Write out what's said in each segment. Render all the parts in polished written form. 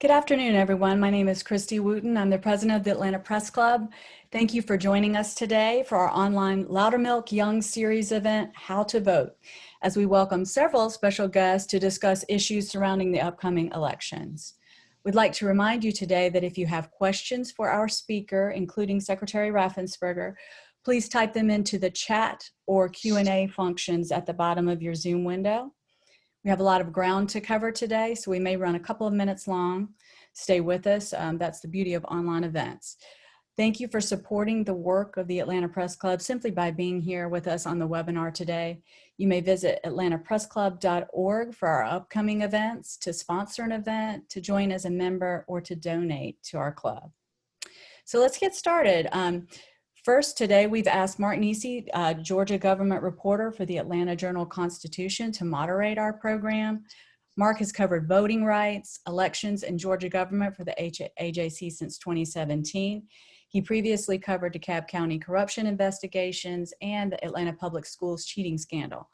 Good afternoon, everyone. My name is Christy Wooten. I'm the president of the Atlanta Press Club. Thank you for joining us today for our online Loudermilk Young Series event, How to Vote, as we welcome several special guests to discuss issues surrounding the upcoming elections. We'd like to remind you today that if you have questions for our speaker, including Secretary Raffensperger, please type them into the chat or Q&A functions at the bottom of your Zoom window. We have a lot of ground to cover today, so we may run a couple of minutes long. Stay with us. That's the beauty of online events. Thank you for supporting the work of the Atlanta Press Club simply by being here with us on the webinar today. You may visit atlantapressclub.org for our upcoming events, to sponsor an event, to join as a member, or to donate to our club. So let's get started. First, today we've asked Mark Nisi, Georgia government reporter for the Atlanta Journal-Constitution, to moderate our program. Mark has covered voting rights, elections, and Georgia government for the AJC since 2017. He previously covered DeKalb County corruption investigations and the Atlanta Public Schools cheating scandal.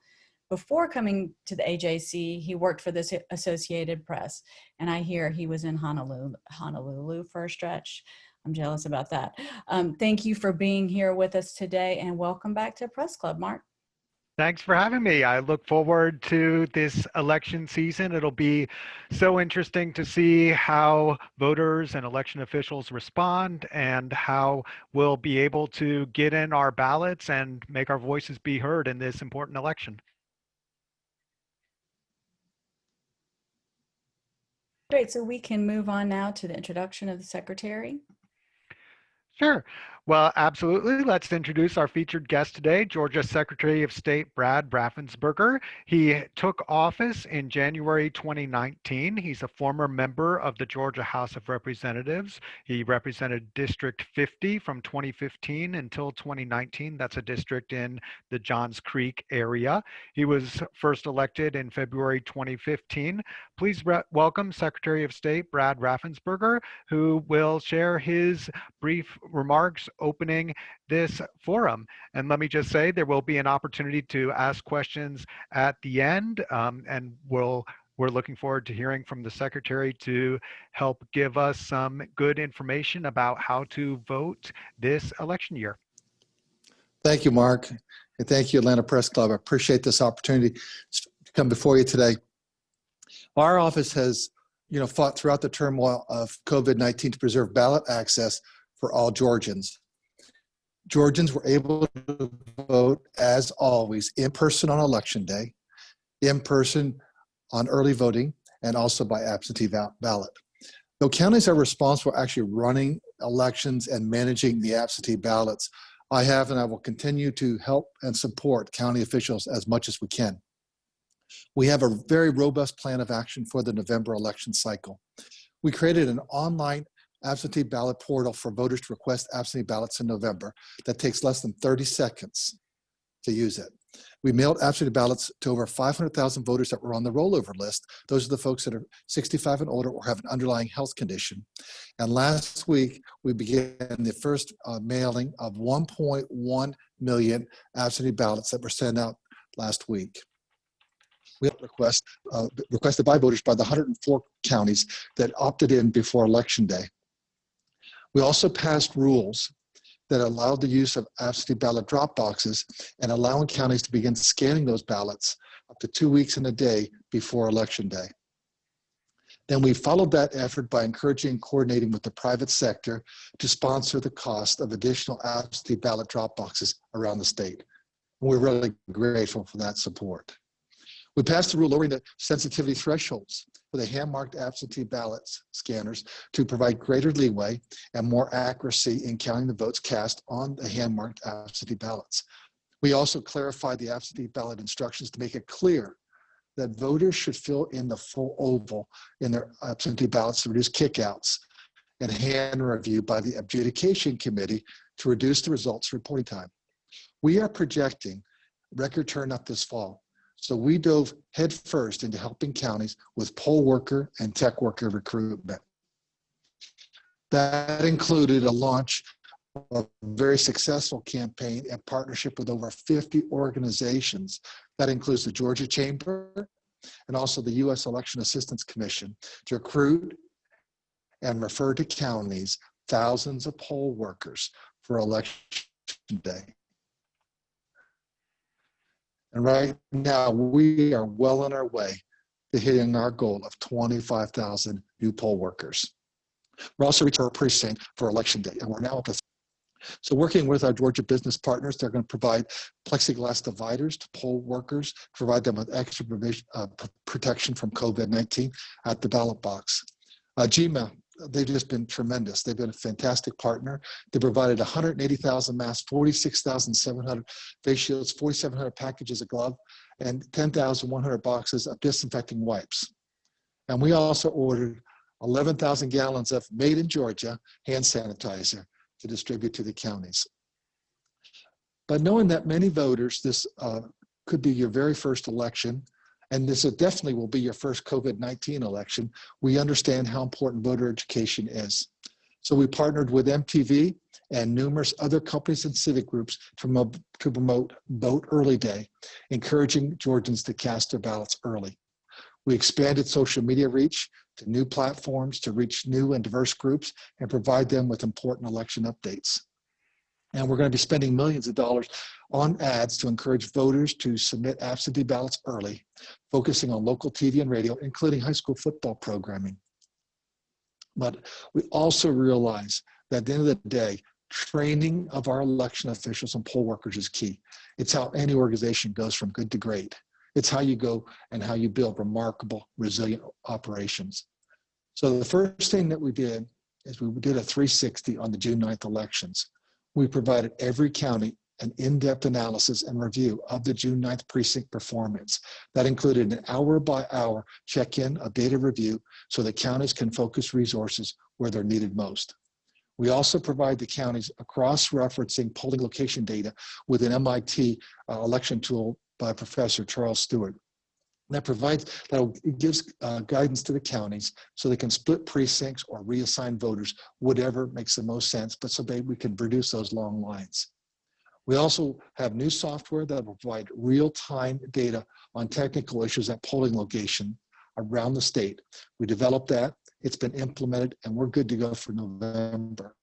Before coming to the AJC, he worked for the Associated Press, and I hear he was in Honolulu for a stretch. I'm jealous about that. Thank you for being here with us today, and welcome back to Press Club, Mark. Thanks for having me. I look forward to this election season. It'll be so interesting to see how voters and election officials respond and how we'll be able to get in our ballots and make our voices be heard in this important election. Great, so we can move on now to the introduction of the Secretary. Sure. Well, absolutely. Let's introduce our featured guest today, Georgia Secretary of State Brad Raffensperger. He took office in January 2019. He's a former member of the Georgia House of Representatives. He represented District 50 from 2015 until 2019. That's a district in the Johns Creek area. He was first elected in February 2015. Please welcome Secretary of State Brad Raffensperger, who will share his brief remarks opening this forum. And let me just say, there will be an opportunity to ask questions at the end, and we're looking forward to hearing from the Secretary to help give us some good information about how to vote this election year. Thank you, Mark, and thank you, Atlanta Press Club. I appreciate this opportunity to come before you today. Our office has, fought throughout the turmoil of COVID-19 to preserve ballot access for all Georgians. Georgians were able to vote, as always, in person on Election Day, in person on early voting, and also by absentee ballot. Though counties are responsible for actually running elections and managing the absentee ballots, I have and I will continue to help and support county officials as much as we can. We have a very robust plan of action for the November election cycle. We created an online absentee ballot portal for voters to request absentee ballots in November that takes less than 30 seconds to use it. We mailed absentee ballots to over 500,000 voters that were on the rollover list. Those are the folks that are 65 and older or have an underlying health condition. And last week, we began the first mailing of 1.1 million absentee ballots that were sent out last week. We have requested by voters by the 104 counties that opted in before Election Day. We also passed rules that allowed the use of absentee ballot drop boxes and allowing counties to begin scanning those ballots up to 2 weeks and a day before Election Day. Then we followed that effort by encouraging and coordinating with the private sector to sponsor the cost of additional absentee ballot drop boxes around the state. And we're really grateful for that support. We passed a rule lowering the sensitivity thresholds for the hand-marked absentee ballots scanners to provide greater leeway and more accuracy in counting the votes cast on the hand-marked absentee ballots. We also clarified the absentee ballot instructions to make it clear that voters should fill in the full oval in their absentee ballots to reduce kickouts and hand review by the adjudication committee to reduce the results reporting time. We are projecting record turnout this fall. So we dove headfirst into helping counties with poll worker and tech worker recruitment. That included a launch of a very successful campaign in partnership with over 50 organizations. That includes the Georgia Chamber and also the U.S. Election Assistance Commission to recruit and refer to counties thousands of poll workers for election day. And right now, we are well on our way to hitting our goal of 25,000 new poll workers. We're also reaching our precinct for election day, and we're now up to. So working with our Georgia business partners, they're going to provide plexiglass dividers to poll workers, provide them with extra protection from COVID-19 at the ballot box. GMA, they've just been tremendous. They've been a fantastic partner. They provided 180,000 masks, 46,700 face shields, 4,700 packages of gloves, and 10,100 boxes of disinfecting wipes. And we also ordered 11,000 gallons of made in Georgia hand sanitizer to distribute to the counties. But knowing that many voters, this could be your very first election, and this definitely will be your first COVID-19 election, we understand how important voter education is. So we partnered with MTV and numerous other companies and civic groups to promote Vote Early Day, encouraging Georgians to cast their ballots early. We expanded social media reach to new platforms to reach new and diverse groups and provide them with important election updates. And we're going to be spending millions of dollars on ads to encourage voters to submit absentee ballots early, focusing on local TV and radio, including high school football programming. But we also realize that at the end of the day, training of our election officials and poll workers is key. It's how any organization goes from good to great. It's how you go and how you build remarkable, resilient operations. So the first thing that we did is we did a 360 on the June 9th elections. We provided every county an in-depth analysis and review of the June 9th precinct performance. That included an hour-by-hour check-in, a data review, so the counties can focus resources where they're needed most. We also provide the counties a cross-referencing polling location data with an MIT election tool by Professor Charles Stewart. That gives guidance to the counties so they can split precincts or reassign voters, whatever makes the most sense, but so we can reduce those long lines. We also have new software that will provide real-time data on technical issues at polling location around the state. We developed that, it's been implemented, and we're good to go for November.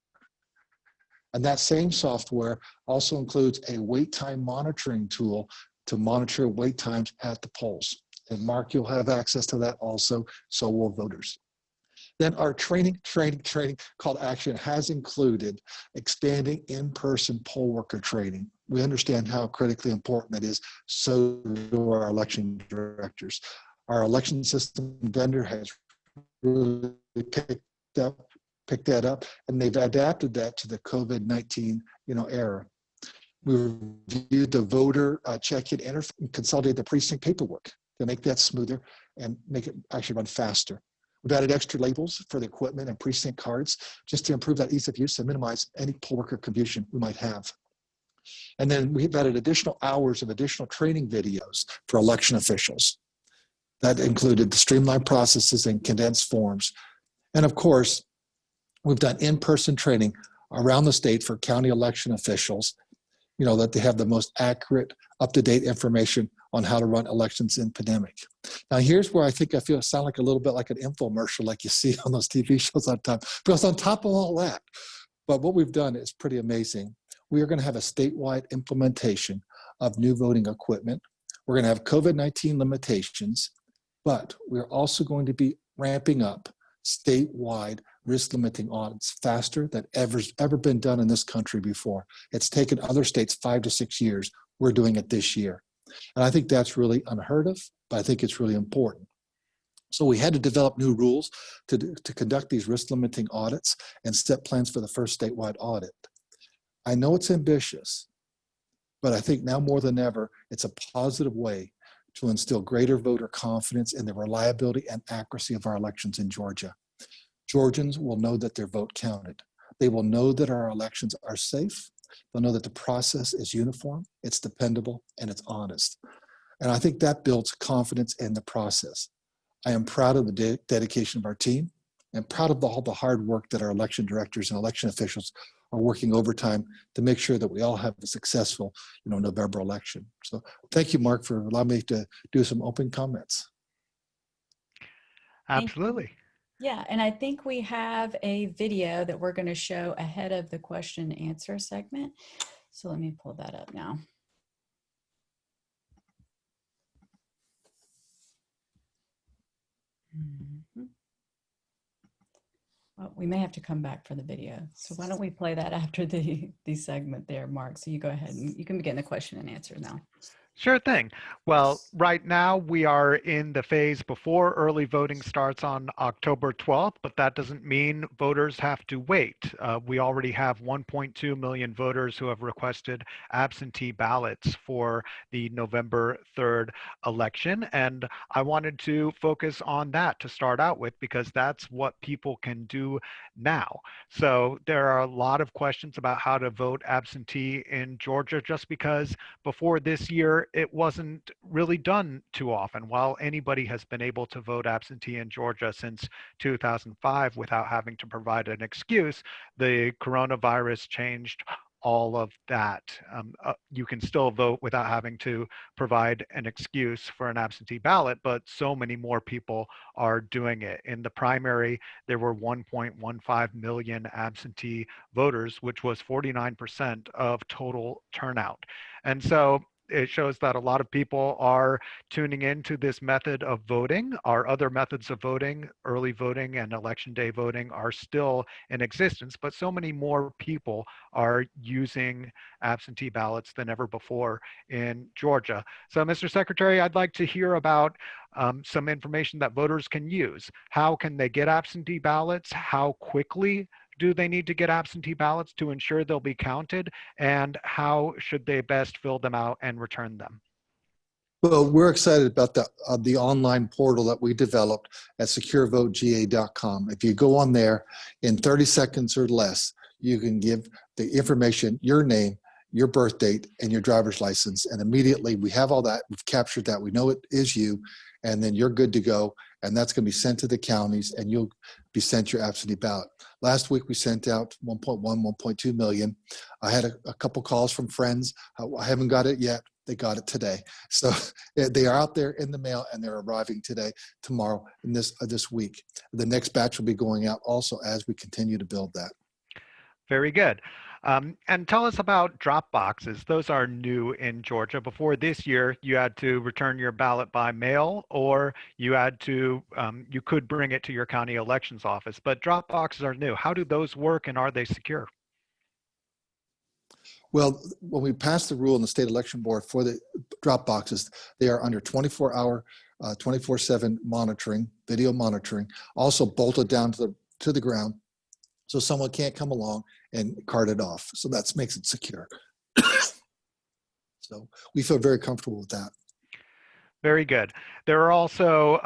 And that same software also includes a wait time monitoring tool to monitor wait times at the polls. And Mark, you'll have access to that also, so will voters. Then our training call to action has included expanding in-person poll worker training. We understand how critically important that is, so do our election directors. Our election system vendor has really picked that up, and they've adapted that to the COVID-19 era. We reviewed the voter check-in interface and consolidated the precinct paperwork to make that smoother and make it actually run faster. We've added extra labels for the equipment and precinct cards just to improve that ease of use and minimize any poll worker confusion we might have. And then we've added additional hours of additional training videos for election officials. That included the streamlined processes and condensed forms. And of course, we've done in-person training around the state for county election officials, that they have the most accurate, up-to-date information on how to run elections in pandemic. Now, here's where I think I sound like a little bit like an infomercial like you see on those TV shows all the time. Because on top of all that, but what we've done is pretty amazing. We are going to have a statewide implementation of new voting equipment. We're going to have COVID-19 limitations, but we're also going to be ramping up statewide risk limiting audits faster than ever been done in this country before. It's taken other states 5 to 6 years. We're doing it this year. And I think that's really unheard of, but I think it's really important. So we had to develop new rules to conduct these risk limiting audits and set plans for the first statewide audit. I know it's ambitious, but I think now more than ever, it's a positive way to instill greater voter confidence in the reliability and accuracy of our elections in Georgia. Georgians will know that their vote counted. They will know that our elections are safe. They'll know that the process is uniform, it's dependable, and it's honest. And I think that builds confidence in the process. I am proud of the dedication of our team and proud of all the hard work that our election directors and election officials are working overtime to make sure that we all have a successful November election. So thank you, Mark, for allowing me to do some open comments. Absolutely. Yeah, and I think we have a video that we're going to show ahead of the question and answer segment. So let me pull that up now. Mhm. Well, we may have to come back for the video. So why don't we play that after the segment there, Mark? So you go ahead and you can begin the question and answer now. Sure thing. Well, right now we are in the phase before early voting starts on October 12th, but that doesn't mean voters have to wait. We already have 1.2 million voters who have requested absentee ballots for the November 3rd election. And I wanted to focus on that to start out with because that's what people can do now. So there are a lot of questions about how to vote absentee in Georgia just because before this year, it wasn't really done too often. While anybody has been able to vote absentee in Georgia since 2005 without having to provide an excuse, the coronavirus changed all of that. You can still vote without having to provide an excuse for an absentee ballot, but so many more people are doing it. In the primary, there were 1.15 million absentee voters, which was 49% of total turnout. And so it shows that a lot of people are tuning into this method of voting. Our other methods of voting, early voting and election day voting, are still in existence, but so many more people are using absentee ballots than ever before in Georgia. So, Mr. Secretary, I'd like to hear about some information that voters can use. How can they get absentee ballots? How quickly do they need to get absentee ballots to ensure they'll be counted? And how should they best fill them out and return them? Well, we're excited about the online portal that we developed at securevotega.com. If you go on there in 30 seconds or less, you can give the information, your name, your birth date, and your driver's license. And immediately we have all that. We've captured that. We know it is you. And then you're good to go. And that's going to be sent to the counties and you'll be sent your absentee ballot. Last week we sent out 1.1, 1.2 million. I had a couple calls from friends. I haven't got it yet. They got it today. So they are out there in the mail and they're arriving today, tomorrow, and this week. The next batch will be going out also as we continue to build that. Very good. And tell us about drop boxes. Those are new in Georgia. Before this year, you had to return your ballot by mail, or you had to you could bring it to your county elections office. But drop boxes are new. How do those work, and are they secure? Well, when we passed the rule in the state election board for the drop boxes, they are under 24-hour, 24/7 monitoring, video monitoring, also bolted down to the ground, so someone can't come along and cart it off. So that makes it secure. So we feel very comfortable with that. Very good. There are also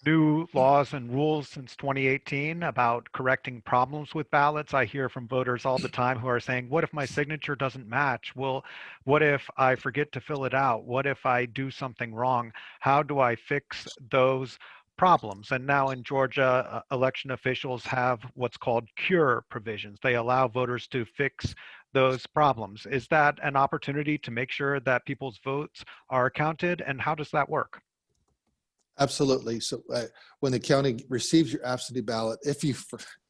new laws and rules since 2018 about correcting problems with ballots. I hear from voters all the time who are saying, what if my signature doesn't match? Well, what if I forget to fill it out? What if I do something wrong? How do I fix those problems? And now in Georgia, election officials have what's called cure provisions. They allow voters to fix those problems. Is that an opportunity to make sure that people's votes are counted, and how does that work? Absolutely. So when the county receives your absentee ballot, if you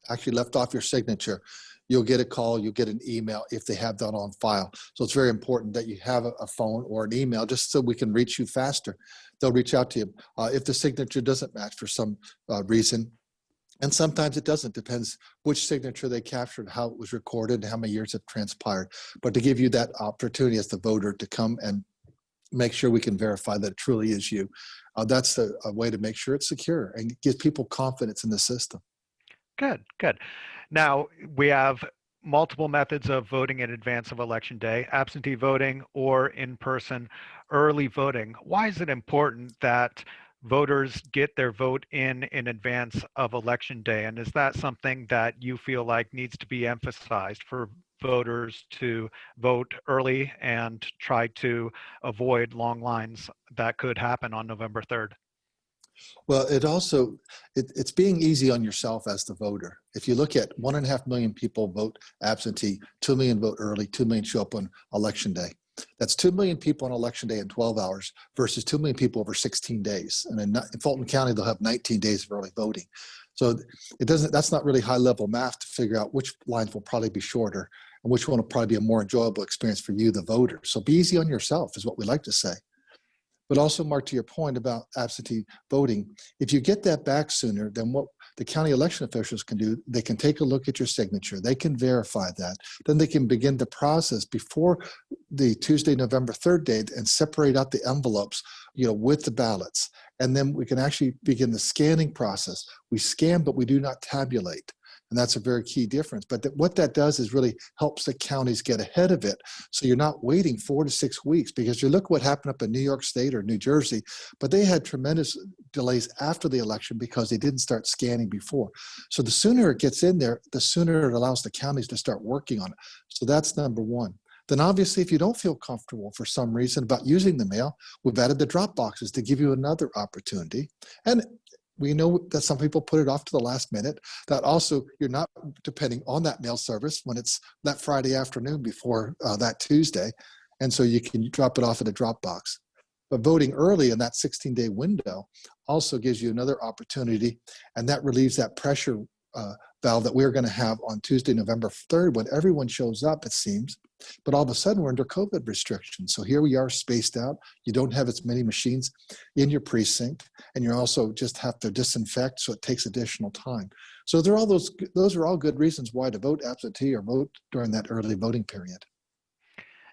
actually left off your signature, you'll get a call, you'll get an email if they have that on file. So it's very important that you have a phone or an email just so we can reach you faster. They'll reach out to you. If the signature doesn't match for some reason, and sometimes it doesn't, depends which signature they captured, how it was recorded, and how many years have transpired. But to give you that opportunity as the voter to come and make sure we can verify that it truly is you, that's a way to make sure it's secure and gives people confidence in the system. Good, good. Now, we have multiple methods of voting in advance of Election Day, absentee voting or in-person early voting. Why is it important that voters get their vote in advance of Election Day? And is that something that you feel like needs to be emphasized for voters to vote early and try to avoid long lines that could happen on November 3rd? Well, it's being easy on yourself as the voter. If you look at 1.5 million people vote absentee, 2 million vote early, 2 million show up on Election Day. That's 2 million people on Election Day in 12 hours versus 2 million people over 16 days. And in Fulton County, they'll have 19 days of early voting. So that's not really high level math to figure out which lines will probably be shorter and which one will probably be a more enjoyable experience for you, the voter. So be easy on yourself is what we like to say. But also, Mark, to your point about absentee voting, if you get that back sooner, then what the county election officials can do, they can take a look at your signature, they can verify that, then they can begin the process before the Tuesday, November 3rd date and separate out the envelopes, with the ballots. And then we can actually begin the scanning process. We scan, but we do not tabulate. And that's a very key difference. But what that does is really helps the counties get ahead of it. So you're not waiting 4 to 6 weeks, because you look what happened up in New York State or New Jersey, but they had tremendous delays after the election because they didn't start scanning before. So the sooner it gets in there, the sooner it allows the counties to start working on it. So that's number one. Then obviously, if you don't feel comfortable for some reason about using the mail, we've added the drop boxes to give you another opportunity. And we know that some people put it off to the last minute. That also, you're not depending on that mail service when it's that Friday afternoon before that Tuesday. And so you can drop it off at a drop box. But voting early in that 16-day window also gives you another opportunity, and that relieves that pressure valve that we're going to have on Tuesday, November 3rd, when everyone shows up, it seems. But all of a sudden, we're under COVID restrictions. So here we are spaced out. You don't have as many machines in your precinct, and you also just have to disinfect, so it takes additional time. So those are all good reasons why to vote absentee or vote during that early voting period.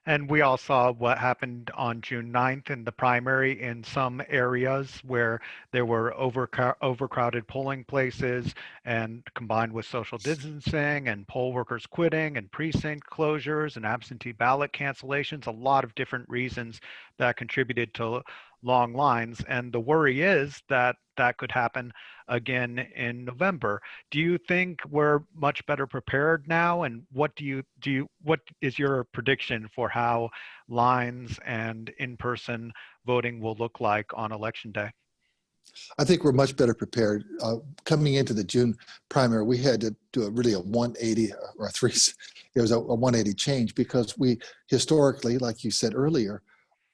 And we all saw what happened on June 9th in the primary in some areas where there were overcrowded polling places, and combined with social distancing and poll workers quitting and precinct closures and absentee ballot cancellations, a lot of different reasons that contributed to long lines. And the worry is that that could happen again in November. Do you think we're much better prepared now? And what is your prediction for how lines and in-person voting will look like on election day? I think we're much better prepared. Coming into the June primary, we had to do a 180 or it was a 180 change, because we historically, like you said earlier,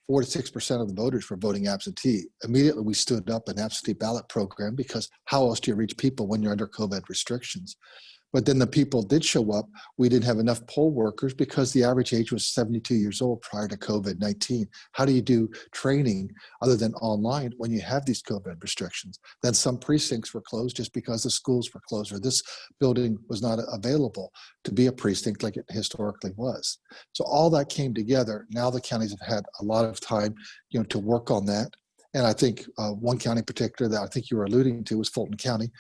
4 to 6% of the voters were voting absentee. Immediately, we stood up an absentee ballot program, because how else do you reach people when you're under COVID restrictions? But then the people did show up. We didn't have enough poll workers because the average age was 72 years old prior to COVID-19. How do you do training other than online when you have these COVID restrictions? Then some precincts were closed just because the schools were closed, or this building was not available to be a precinct like it historically was. So all that came together. Now the counties have had a lot of time, to work on that. And I think one county in particular that I think you were alluding to was Fulton County.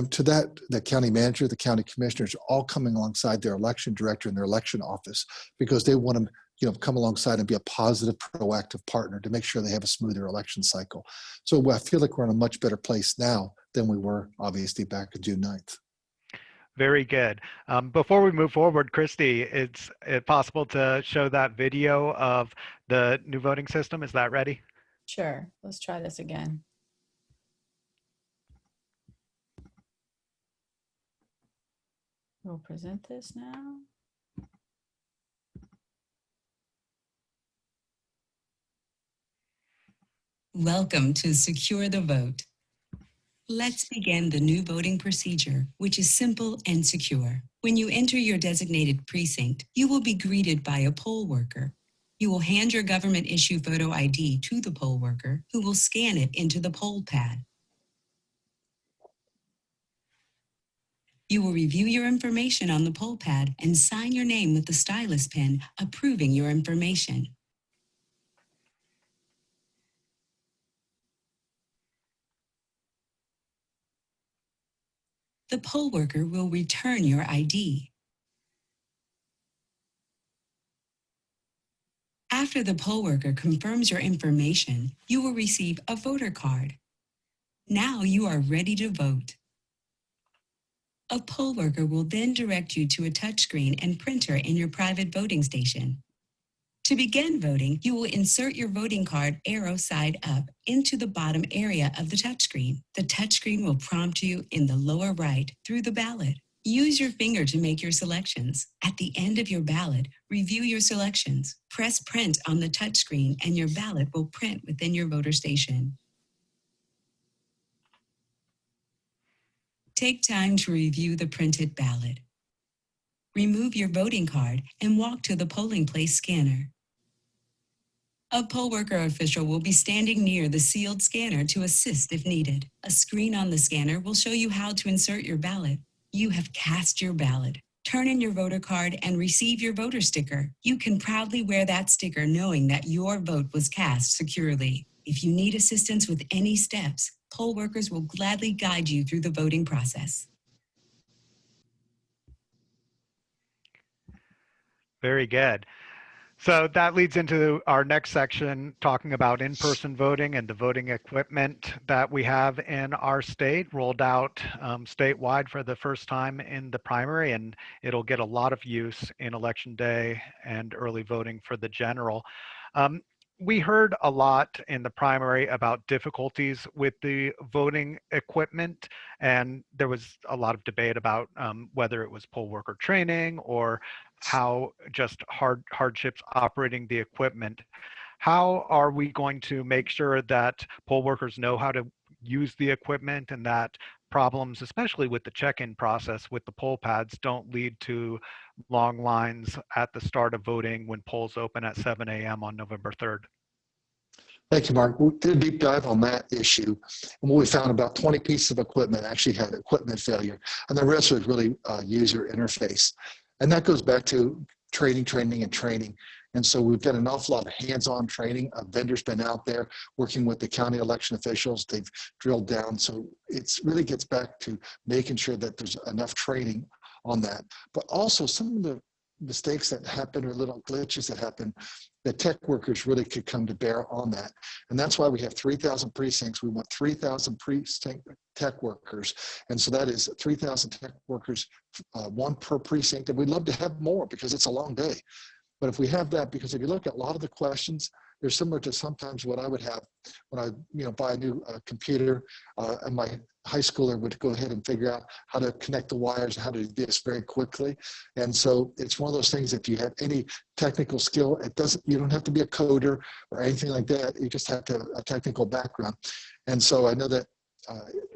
To that, the county manager, the county commissioners, all coming alongside their election director and their election office, because they want to, come alongside and be a positive, proactive partner to make sure they have a smoother election cycle. So I feel like we're in a much better place now than we were, obviously, back on June 9th. Very good. Before we move forward, Christy, it's possible to show that video of the new voting system. Is that ready? Sure. Let's try this again. We'll present this now. Welcome to Secure the Vote. Let's begin the new voting procedure, which is simple and secure. When you enter your designated precinct, you will be greeted by a poll worker. You will hand your government-issue photo ID to the poll worker, who will scan it into the poll pad. You will review your information on the poll pad and sign your name with the stylus pen, approving your information. The poll worker will return your ID. After the poll worker confirms your information, you will receive a voter card. Now you are ready to vote. A poll worker will then direct you to a touchscreen and printer in your private voting station. To begin voting, you will insert your voting card arrow side up into the bottom area of the touchscreen. The touchscreen will prompt you in the lower right through the ballot. Use your finger to make your selections. At the end of your ballot, review your selections. Press print on the touchscreen and your ballot will print within your voter station. Take time to review the printed ballot. Remove your voting card and walk to the polling place scanner. A poll worker official will be standing near the sealed scanner to assist if needed. A screen on the scanner will show you how to insert your ballot. You have cast your ballot. Turn in your voter card and receive your voter sticker. You can proudly wear that sticker knowing that your vote was cast securely. If you need assistance with any steps, poll workers will gladly guide you through the voting process. Very good. So that leads into our next section, talking about in-person voting and the voting equipment that we have in our state, rolled out statewide for the first time in the primary, and it'll get a lot of use in election day and early voting for the general. We heard a lot in the primary about difficulties with the voting equipment, and there was a lot of debate about whether it was poll worker training or how just hardships operating the equipment. How are we going to make sure that poll workers know how to use the equipment, and that problems, especially with the check-in process with the poll pads, don't lead to long lines at the start of voting when polls open at 7 a.m. on November 3rd? Thank you, Mark. We did a deep dive on that issue. And what we found, about 20 pieces of equipment actually had equipment failure. And the rest was really user interface. And that goes back to training. And so we've done an awful lot of hands-on training. A vendor's been out there working with the county election officials. They've drilled down. So it really gets back to making sure that there's enough training on that. But also some of the mistakes that happen or little glitches that happen, the tech workers really could come to bear on that. And that's why we have 3,000 precincts. We want 3,000 precinct tech workers. And so that is 3,000 tech workers, one per precinct. And we'd love to have more because it's a long day. But if we have that, because if you look at a lot of the questions, they're similar to sometimes what I would have when I buy a new computer, and my high schooler would go ahead and figure out how to connect the wires, how to do this very quickly. And so it's one of those things, if you have any technical skill, you don't have to be a coder or anything like that. You just have to have a technical background. And so I know that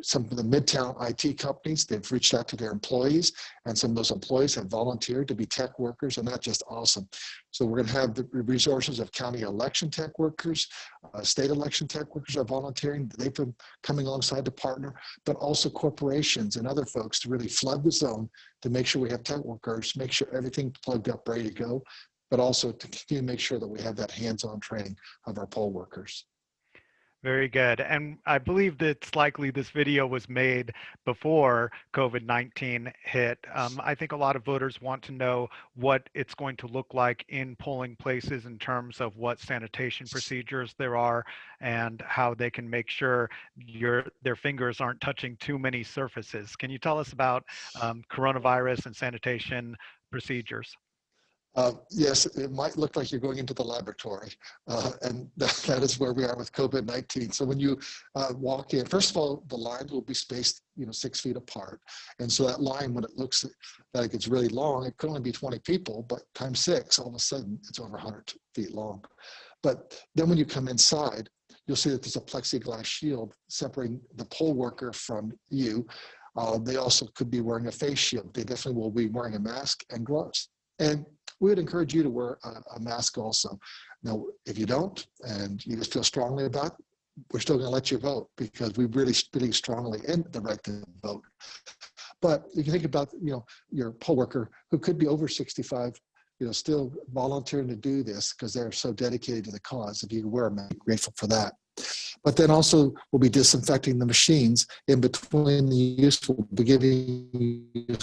some of the Midtown IT companies, they've reached out to their employees, and some of those employees have volunteered to be tech workers, and that's just awesome. So we're going to have the resources of county election tech workers, state election tech workers are volunteering. They've been coming alongside to partner, but also corporations and other folks to really flood the zone to make sure we have tech workers, make sure everything's plugged up, ready to go, but also to continue to make sure that we have that hands-on training of our poll workers. Very good. And I believe that it's likely this video was made before COVID-19 hit. I think a lot of voters want to know what it's going to look like in polling places in terms of what sanitation procedures there are and how they can make sure their fingers aren't touching too many surfaces. Can you tell us about coronavirus and sanitation procedures? Yes, it might look like you're going into the laboratory, and that is where we are with COVID-19. So when you walk in, first of all, the lines will be spaced, 6 feet apart. And so that line, when it looks like it's really long, it could only be 20 people, but times 6, all of a sudden, it's over 100 feet long. But then when you come inside, you'll see that there's a plexiglass shield separating the poll worker from you. They also could be wearing a face shield. They definitely will be wearing a mask and gloves. And we would encourage you to wear a mask also. Now, if you don't, and you just feel strongly about it, we're still going to let you vote because we really believe strongly in the right to vote. But if you think about, your poll worker who could be over 65, still volunteering to do this because they're so dedicated to the cause. If you wear them, I'm grateful for that. But then also we'll be disinfecting the machines in between the use. We'll be giving you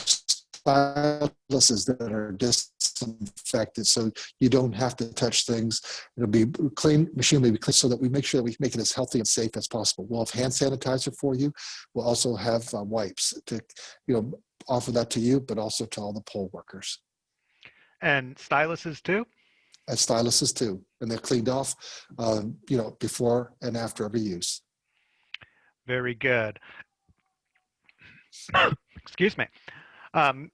styluses that are disinfected, so you don't have to touch things. It'll be clean, machine will be clean, so that we make sure that we make it as healthy and safe as possible. We'll have hand sanitizer for you. We'll also have wipes to, offer that to you, but also to all the poll workers. And styluses too? And styluses too, and they're cleaned off, before and after every use. Very good. Excuse me.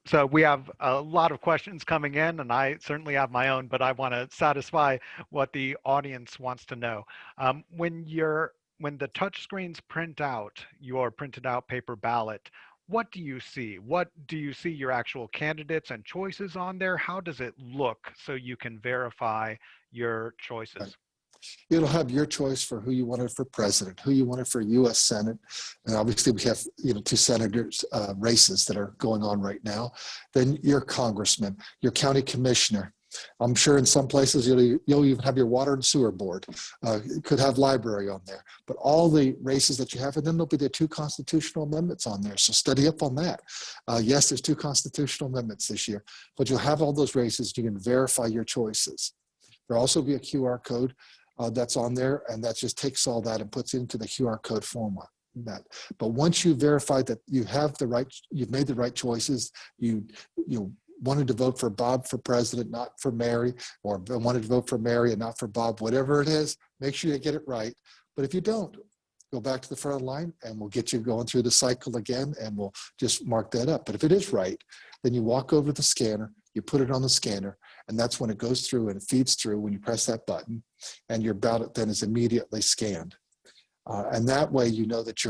So we have a lot of questions coming in, and I certainly have my own, but I want to satisfy what the audience wants to know. When the touch screens print out your printed out paper ballot, what do you see? What do you see your actual candidates and choices on there? How does it look so you can verify your choices? Right. It'll have your choice for who you wanted for president, who you wanted for U.S. Senate, and obviously we have two senators races that are going on right now. Then your congressman, your county commissioner. I'm sure in some places you'll even have your water and sewer board. You could have library on there, but all the races that you have, and then there'll be the 2 constitutional amendments on there. So study up on that. Yes, there's 2 constitutional amendments this year, but you'll have all those races. You can verify your choices. There'll also be a QR code that's on there, and that just takes all that and puts it into the QR code format. But once you verify that you have you've made the right choices, you wanted to vote for Bob for president, not for Mary, or wanted to vote for Mary and not for Bob, whatever it is, make sure you get it right. But if you don't, go back to the front line and we'll get you going through the cycle again, and we'll just mark that up. But if it is right, then you walk over to the scanner, you put it on the scanner, and that's when it goes through and it feeds through when you press that button, and your ballot then is immediately scanned. And that way you know that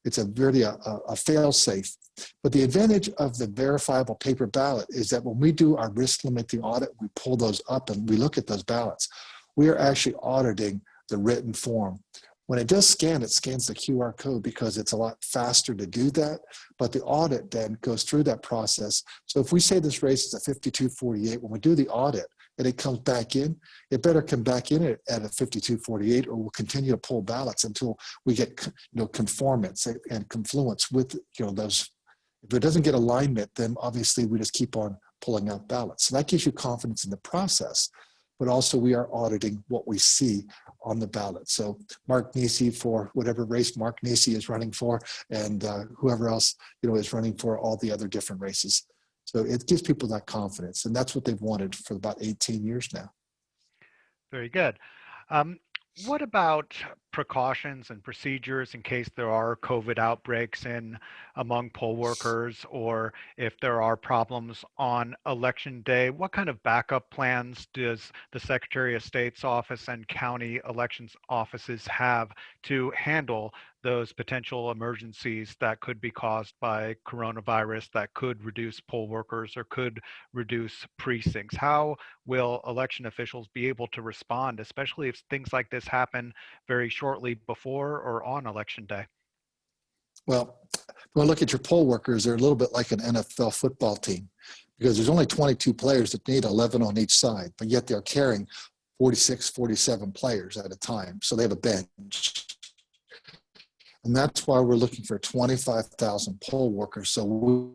it's a fail-safe. But the advantage of the verifiable paper ballot is that when we do our risk limiting audit, we pull those up and we look at those ballots. We are actually auditing the written form. When it does scan, it scans the QR code because it's a lot faster to do that, but the audit then goes through that process. So if we say this race is a 52-48, when we do the audit and it comes back in, it better come back in at a 52-48, or we'll continue to pull ballots until we get conformance and confluence with those. If it doesn't get alignment, then obviously we just keep on pulling out ballots. So that gives you confidence in the process, but also we are auditing what we see on the ballot. So Mark Nisi, for whatever race Mark Nisi is running for, and whoever else is running for all the other different races. So it gives people that confidence, and that's what they've wanted for about 18 years now. Very good. What about precautions and procedures in case there are COVID outbreaks among poll workers, or if there are problems on election day? What kind of backup plans does the Secretary of State's office and county elections offices have to handle those potential emergencies that could be caused by coronavirus, that could reduce poll workers or could reduce precincts? How will election officials be able to respond, especially if things like this happen very shortly before or on election day? Well, when you look at your poll workers, they're a little bit like an NFL football team, because there's only 22 players that need 11 on each side, but yet they're carrying 46, 47 players at a time. So they have a bench. And that's why we're looking for 25,000 poll workers. So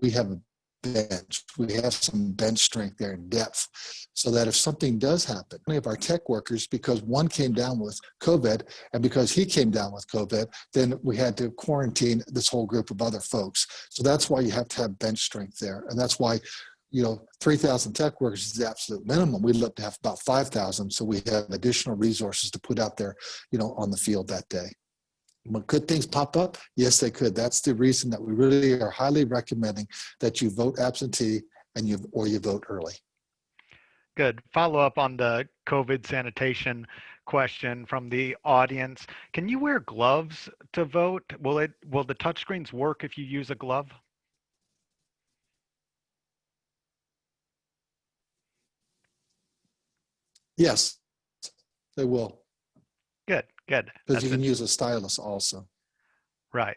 we have a bench. We have some bench strength there in depth, so that if something does happen, many of our tech workers, because one came down with COVID, and because he came down with COVID, then we had to quarantine this whole group of other folks. So that's why you have to have bench strength there. And that's why 3,000 tech workers is the absolute minimum. We'd love to have about 5,000, so we have additional resources to put out there, on the field that day. But could things pop up? Yes, they could. That's the reason that we really are highly recommending that you vote absentee and you vote early. Good. Follow up on the COVID sanitation question from the audience. Can you wear gloves to vote? Will the touchscreens work if you use a glove? Yes, they will. Good. Because you can use a stylus also. Right.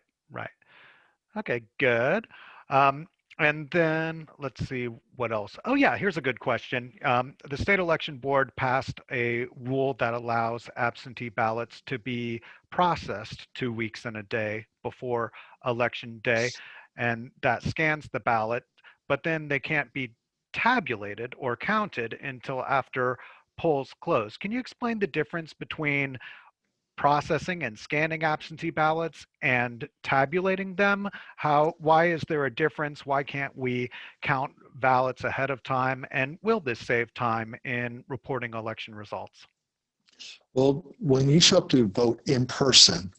Okay, good. And then let's see what else. Oh yeah, here's a good question. The state election board passed a rule that allows absentee ballots to be processed 2 weeks and a day before election day, and that scans the ballot, but then they can't be tabulated or counted until after polls close. Can you explain the difference between processing and scanning absentee ballots and tabulating them? Why is there a difference? Why can't we count ballots ahead of time? And will this save time in reporting election results? Well, when you show up to vote in person,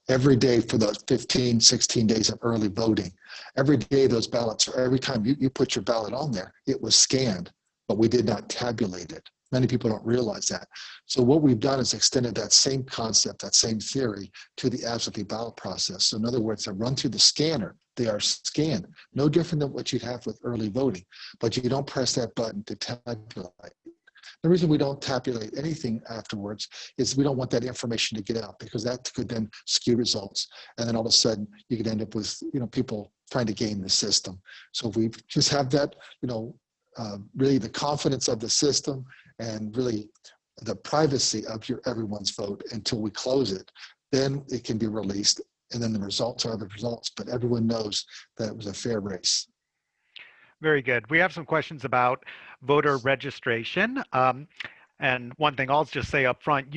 every day for the 15, 16 days of early voting, every day those ballots, or every time you put your ballot on there, it was scanned, but we did not tabulate it. Many people don't realize that. So what we've done is extended that same concept, that same theory, to the absentee ballot process. So in other words, they run through the scanner They are scanned, no different than what you'd have with early voting, but you don't press that button to tabulate. The reason we don't tabulate anything afterwards is we don't want that information to get out, because that could then skew results. And then all of a sudden you could end up with, people trying to game the system. So if we just have that, really the confidence of the system and really the privacy of everyone's vote until we close it, then it can be released. And then the results are the results, but everyone knows that it was a fair race. Very good. We have some questions about voter registration. And one thing I'll just say up front,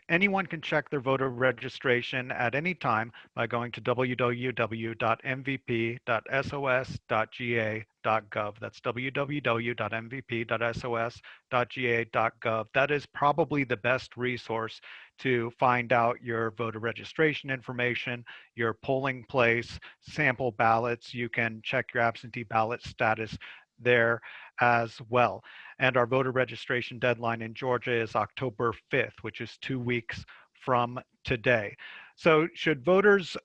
anyone can check their voter registration at any time by going to www.mvp.sos.ga.gov. That's www.mvp.sos.ga.gov. That is probably the best resource to find out your voter registration information, your polling place, sample ballots. You can check your absentee ballot status there as well. And our voter registration deadline in Georgia is October 5th, which is 2 weeks from today. So should voters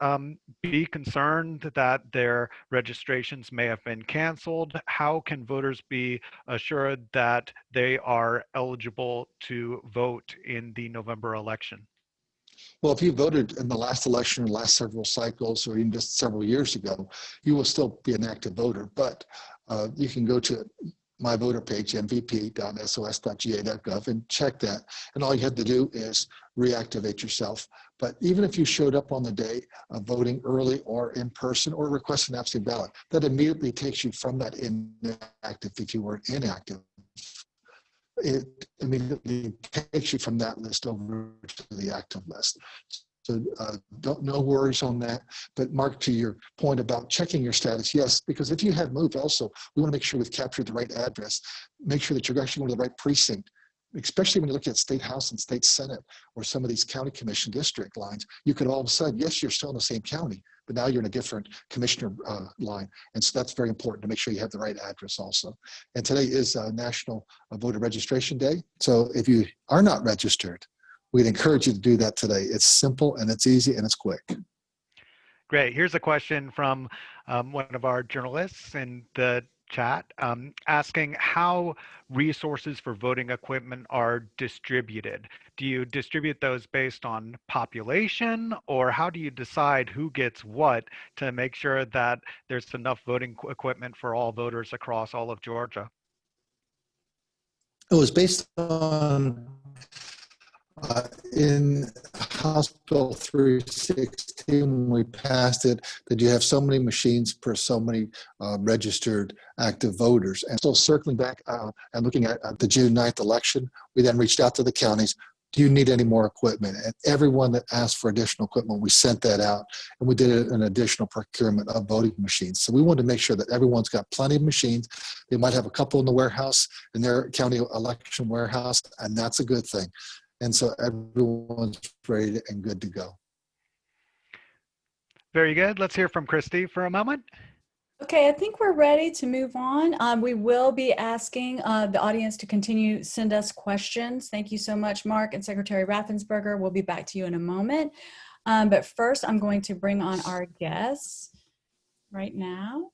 be concerned that their registrations may have been canceled? How can voters be assured that they are eligible to vote in the November election? Well, if you voted in the last election or last several cycles, or even just several years ago, you will still be an active voter. But you can go to my voter page, mvp.sos.ga.gov, and check that. And all you have to do is reactivate yourself. But even if you showed up on the day of voting early or in person or request an absentee ballot, that immediately takes you from that inactive, if you were inactive. It immediately takes you from that list over to the active list. So no worries on that. But Mark, to your point about checking your status, yes, because if you have moved also, we want to make sure we've captured the right address. Make sure that you're actually going to the right precinct, especially when you look at state house and state senate or some of these county commission district lines. You could all of a sudden, yes, you're still in the same county, but now you're in a different commissioner line. And so that's very important to make sure you have the right address also. And today is National Voter Registration Day. So if you are not registered, we'd encourage you to do that today. It's simple and it's easy and it's quick. Great. Here's a question from one of our journalists in the chat asking how resources for voting equipment are distributed. Do you distribute those based on population, or how do you decide who gets what to make sure that there's enough voting equipment for all voters across all of Georgia? It was based on in House Bill 316, when we passed it, that you have so many machines per so many registered active voters. And so circling back and looking at the June 9th election, we then reached out to the counties. Do you need any more equipment? And everyone that asked for additional equipment, we sent that out, and we did an additional procurement of voting machines. So we wanted to make sure that everyone's got plenty of machines. They might have a couple in the warehouse, in their county election warehouse, and that's a good thing. And so everyone's ready and good to go. Very good. Let's hear from Christy for a moment. Okay, I think we're ready to move on. We will be asking the audience to continue to send us questions. Thank you so much, Mark and Secretary Raffensperger. We'll be back to you in a moment. But first, I'm going to bring on our guests right now,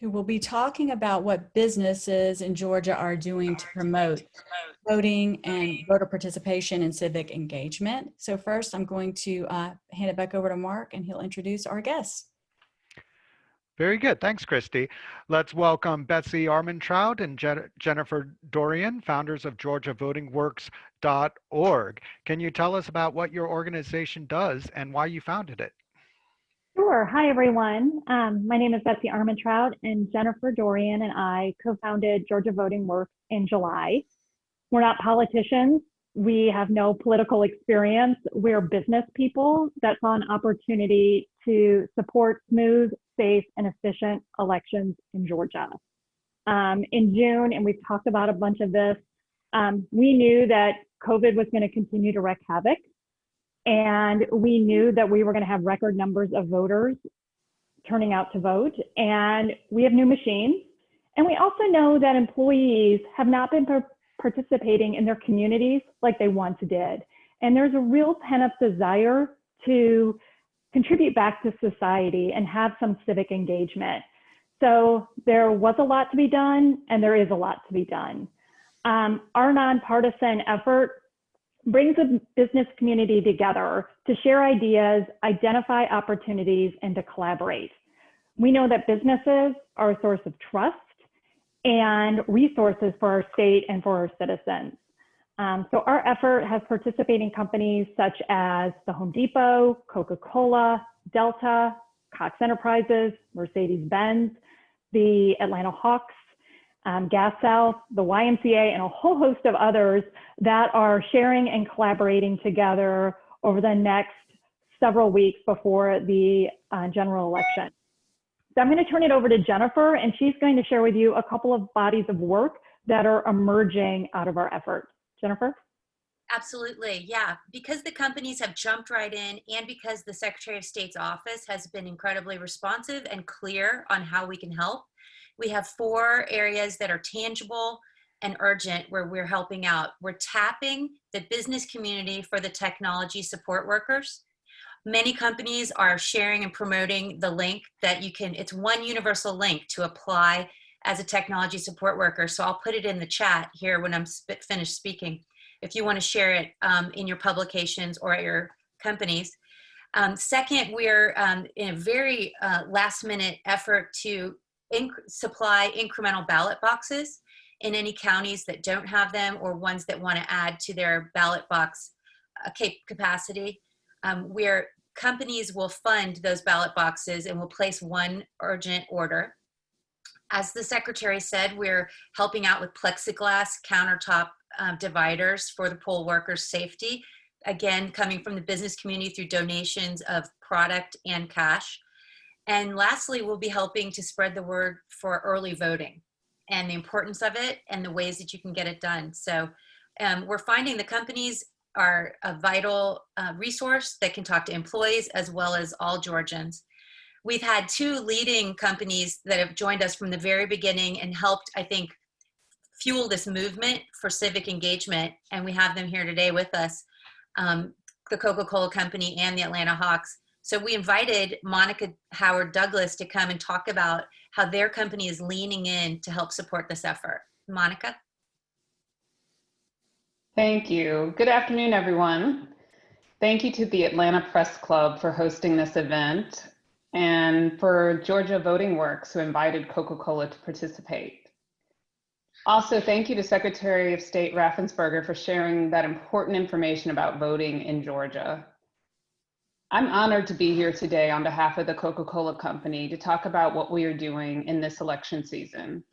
who will be talking about what businesses in Georgia are doing to promote voting and voter participation and civic engagement. So first, I'm going to hand it back over to Mark, and he'll introduce our guests. Very good. Thanks, Christy. Let's welcome Betsy Armentrout and Jennifer Dorian, founders of GeorgiaVotingWorks.org. Can you tell us about what your organization does and why you founded it? Sure. Hi, everyone. My name is Betsy Armentrout, and Jennifer Dorian and I co-founded Georgia Voting Works in July. We're not politicians. We have no political experience. We're business people that saw an opportunity to support smooth, safe, and efficient elections in Georgia. In June, and we've talked about a bunch of this, we knew that COVID was going to continue to wreak havoc. And we knew that we were going to have record numbers of voters turning out to vote. And we have new machines. And we also know that employees have not been participating in their communities like they once did. And there's a real pent-up desire to contribute back to society and have some civic engagement. So there was a lot to be done, and there is a lot to be done. Our nonpartisan effort brings the business community together to share ideas, identify opportunities, and to collaborate. We know that businesses are a source of trust and resources for our state and for our citizens. So our effort has participating companies such as the Home Depot, Coca-Cola, Delta, Cox Enterprises, Mercedes-Benz, the Atlanta Hawks, Gas South, the YMCA, and a whole host of others that are sharing and collaborating together over the next several weeks before the general election. So I'm going to turn it over to Jennifer, and she's going to share with you a couple of bodies of work that are emerging out of our effort. Jennifer? Absolutely, yeah. Because the companies have jumped right in, and because the Secretary of State's office has been incredibly responsive and clear on how we can help, we have 4 areas that are tangible and urgent where we're helping out. We're tapping the business community for the technology support workers. Many companies are sharing and promoting the link that you can, it's one universal link to apply as a technology support worker. So I'll put it in the chat here when I'm finished speaking, if you want to share it in your publications or at your companies. Second, we're in a very last minute effort to supply incremental ballot boxes in any counties that don't have them or ones that want to add to their ballot box capacity. Where companies will fund those ballot boxes and will place one urgent order. As the Secretary said, we're helping out with plexiglass countertop dividers for the poll workers' safety. Again, coming from the business community through donations of product and cash. And lastly, we'll be helping to spread the word for early voting and the importance of it and the ways that you can get it done. So we're finding the companies are a vital resource that can talk to employees as well as all Georgians. We've had 2 leading companies that have joined us from the very beginning and helped, I think, fuel this movement for civic engagement. And we have them here today with us, the Coca-Cola Company and the Atlanta Hawks. So we invited Monica Howard Douglas to come and talk about how their company is leaning in to help support this effort. Monica? Thank you. Good afternoon, everyone. Thank you to the Atlanta Press Club for hosting this event and for Georgia Voting Works, who invited Coca-Cola to participate. Also, thank you to Secretary of State Raffensperger for sharing that important information about voting in Georgia. I'm honored to be here today on behalf of the Coca-Cola Company to talk about what we are doing in this election season.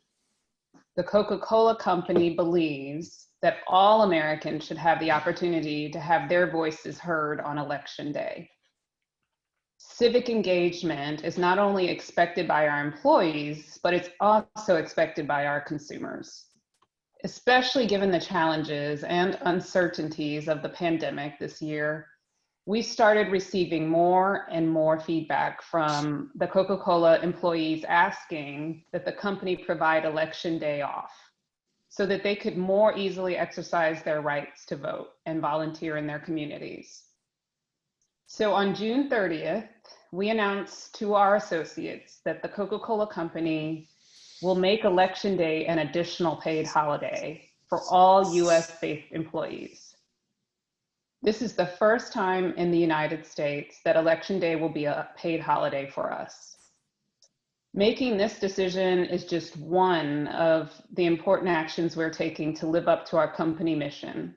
The Coca-Cola Company believes that all Americans should have the opportunity to have their voices heard on Election Day. Civic engagement is not only expected by our employees, but it's also expected by our consumers. Especially given the challenges and uncertainties of the pandemic this year, we started receiving more and more feedback from the Coca-Cola employees asking that the company provide Election Day off so that they could more easily exercise their rights to vote and volunteer in their communities. So on June 30th, we announced to our associates that the Coca-Cola Company will make Election Day an additional paid holiday for all US-based employees. This is the first time in the United States that Election Day will be a paid holiday for us. Making this decision is just one of the important actions we're taking to live up to our company mission.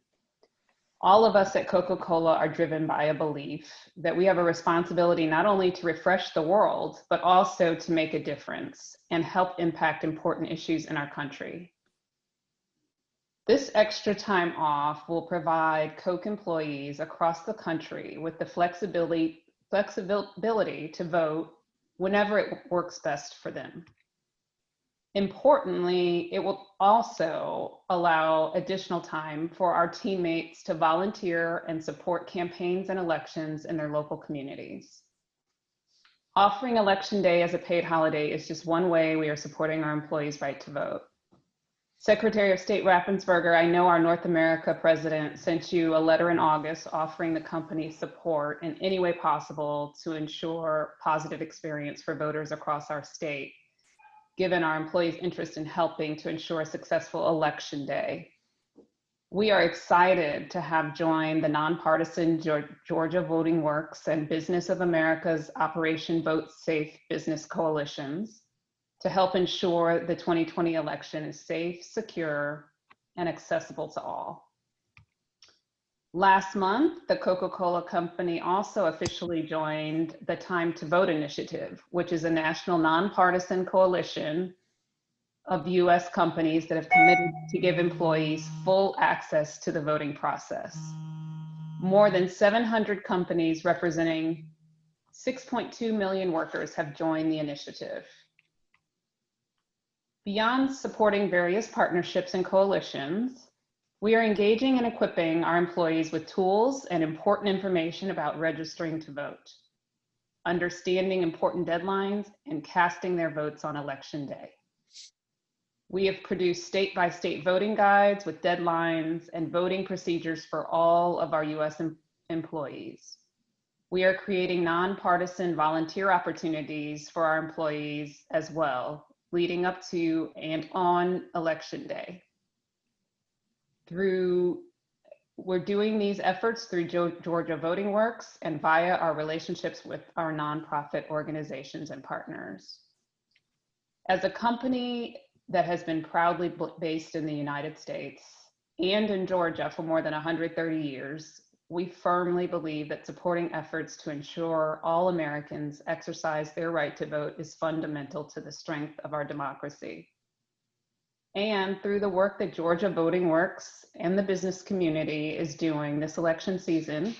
All of us at Coca-Cola are driven by a belief that we have a responsibility not only to refresh the world, but also to make a difference and help impact important issues in our country. This extra time off will provide Coke employees across the country with the flexibility to vote whenever it works best for them. Importantly, it will also allow additional time for our teammates to volunteer and support campaigns and elections in their local communities. Offering Election Day as a paid holiday is just one way we are supporting our employees' right to vote. Secretary of State Raffensperger, I know our North America president sent you a letter in August offering the company support in any way possible to ensure positive experience for voters across our state, given our employees' interest in helping to ensure a successful election day. We are excited to have joined the nonpartisan Georgia Voting Works and Business of America's Operation Vote Safe Business Coalitions to help ensure the 2020 election is safe, secure, and accessible to all. Last month, the Coca-Cola Company also officially joined the Time to Vote initiative, which is a national nonpartisan coalition of US companies that have committed to give employees full access to the voting process. More than 700 companies representing 6.2 million workers have joined the initiative. Beyond supporting various partnerships and coalitions, we are engaging and equipping our employees with tools and important information about registering to vote, understanding important deadlines, and casting their votes on election day. We have produced state-by-state voting guides with deadlines and voting procedures for all of our US employees. We are creating nonpartisan volunteer opportunities for our employees as well, leading up to and on election day. We're doing these efforts through Georgia Voting Works and via our relationships with our nonprofit organizations and partners. As a company that has been proudly based in the United States and in Georgia for more than 130 years, we firmly believe that supporting efforts to ensure all Americans exercise their right to vote is fundamental to the strength of our democracy. And through the work that Georgia Voting Works and the business community is doing this election season,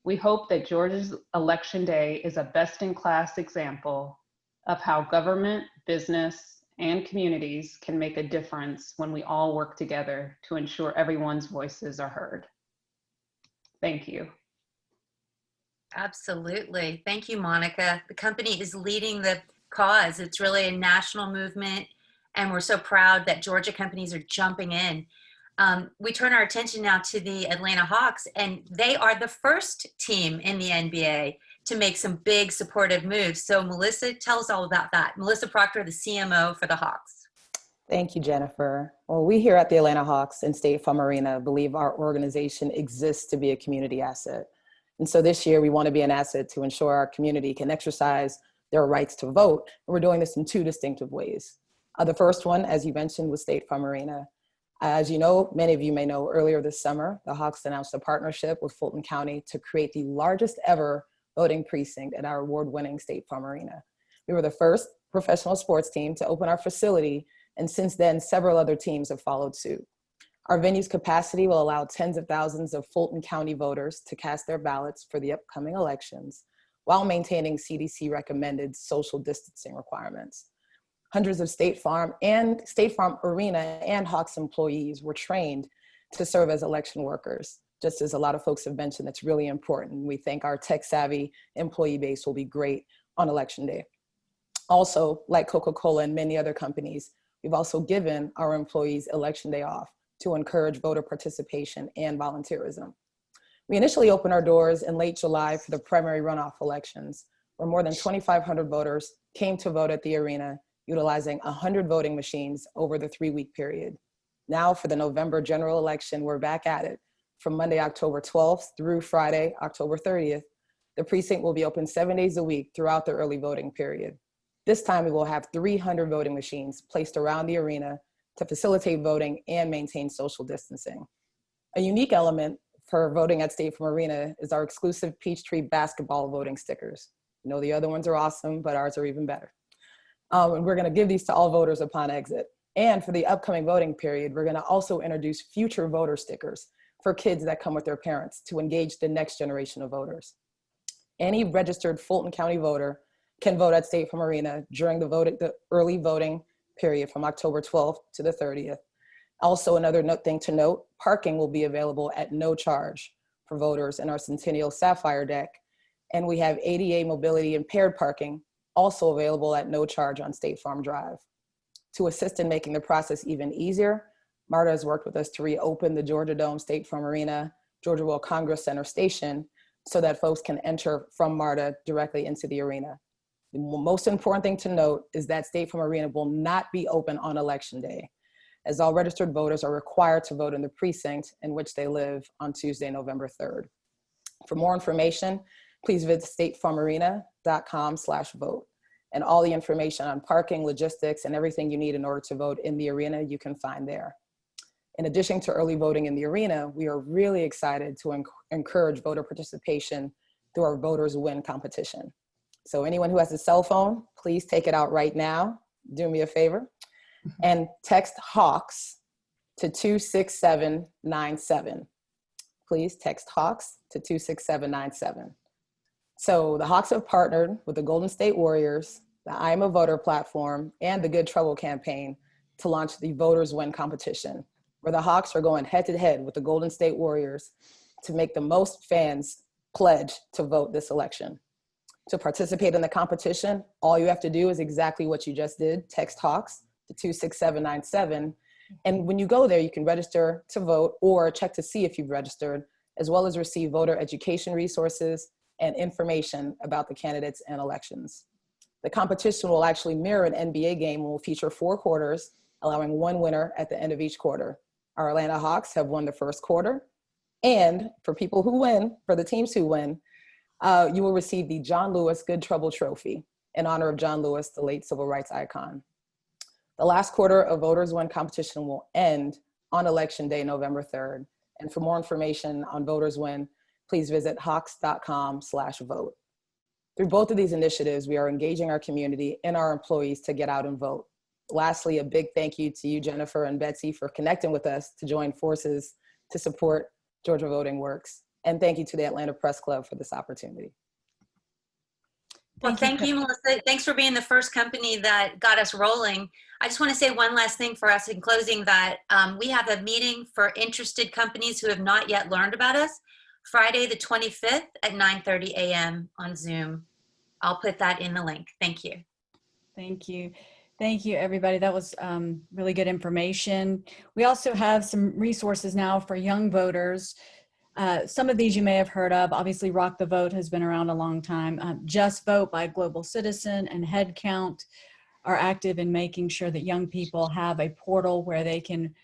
we hope that Georgia's election day is a best-in-class example of how government, business, and communities can make a difference when we all work together to ensure everyone's voices are heard. Thank you. Absolutely. Thank you, Monica. The company is leading the cause. It's really a national movement, and we're so proud that Georgia companies are jumping in. We turn our attention now to the Atlanta Hawks, and they are the first team in the NBA to make some big supportive moves. So Melissa, tell us all about that. Melissa Proctor, the CMO for the Hawks. Thank you, Jennifer. Well, we here at the Atlanta Hawks and State Farm Arena believe our organization exists to be a community asset. And so this year we want to be an asset to ensure our community can exercise their rights to vote. And we're doing this in two distinctive ways. The first one, as you mentioned, was State Farm Arena. As you know, many of you may know, earlier this summer, the Hawks announced a partnership with Fulton County to create the largest ever voting precinct at our award-winning State Farm Arena. We were the first professional sports team to open our facility, and since then, several other teams have followed suit. Our venue's capacity will allow tens of thousands of Fulton County voters to cast their ballots for the upcoming elections while maintaining CDC recommended social distancing requirements. Hundreds of State Farm Arena and Hawks employees were trained to serve as election workers. Just as a lot of folks have mentioned, that's really important. We think our tech-savvy employee base will be great on election day. Also, like Coca-Cola and many other companies, we've also given our employees election day off to encourage voter participation and volunteerism. We initially opened our doors in late July for the primary runoff elections, where more than 2,500 voters came to vote at the arena, utilizing 100 voting machines over the 3-week period. Now for the November general election, we're back at it. From Monday, October 12th through Friday, October 30th, the precinct will be open 7 days a week throughout the early voting period. This time we will have 300 voting machines placed around the arena to facilitate voting and maintain social distancing. A unique element for voting at State Farm Arena is our exclusive Peachtree basketball voting stickers. You know, the other ones are awesome, but ours are even better. And we're gonna give these to all voters upon exit. And for the upcoming voting period, we're gonna also introduce future voter stickers for kids that come with their parents to engage the next generation of voters. Any registered Fulton County voter can vote at State Farm Arena during the early voting period from October 12th to the 30th. Also, another thing to note, parking will be available at no charge for voters in our Centennial Sapphire deck. And we have ADA mobility impaired parking also available at no charge on State Farm Drive. To assist in making the process even easier, MARTA has worked with us to reopen the Georgia Dome State Farm Arena, Georgia World Congress Center Station, so that folks can enter from MARTA directly into the arena. The most important thing to note is that State Farm Arena will not be open on Election Day, as all registered voters are required to vote in the precinct in which they live on Tuesday, November 3rd. For more information, please visit statefarmarena.com/vote. And all the information on parking, logistics, and everything you need in order to vote in the arena, you can find there. In addition to early voting in the arena, we are really excited to encourage voter participation through our Voters Win competition. So anyone who has a cell phone, please take it out right now. Do me a favor and text HAWKS to 26797. Please text HAWKS to 26797. So the Hawks have partnered with the Golden State Warriors, the I'm a Voter platform, and the Good Trouble campaign to launch the Voters Win competition, where the Hawks are going head to head with the Golden State Warriors to make the most fans pledge to vote this election. To participate in the competition, all you have to do is exactly what you just did, text HAWKS to 26797. And when you go there, you can register to vote or check to see if you've registered, as well as receive voter education resources and information about the candidates and elections. The competition will actually mirror an NBA game and will feature 4 quarters, allowing one winner at the end of each quarter. Our Atlanta Hawks have won the first quarter. And for people who win, for the teams who win, you will receive the John Lewis Good Trouble Trophy in honor of John Lewis, the late civil rights icon. The last quarter of Voters Win competition will end on Election Day, November 3rd. And for more information on Voters Win, please visit hawks.com/vote. Through both of these initiatives, we are engaging our community and our employees to get out and vote. Lastly, a big thank you to you, Jennifer and Betsy, for connecting with us to join forces to support Georgia Voting Works. And thank you to the Atlanta Press Club for this opportunity. Well, thank you, Melissa. Thanks for being the first company that got us rolling. I just want to say one last thing for us in closing, that we have a meeting for interested companies who have not yet learned about us, Friday the 25th at 9:30 a.m. on Zoom. I'll put that in the link. Thank you. Thank you. Thank you, everybody. That was really good information. We also have some resources now for young voters. Some of these you may have heard of. Obviously, Rock the Vote has been around a long time. Just Vote by Global Citizen and Headcount are active in making sure that young people have a portal where they can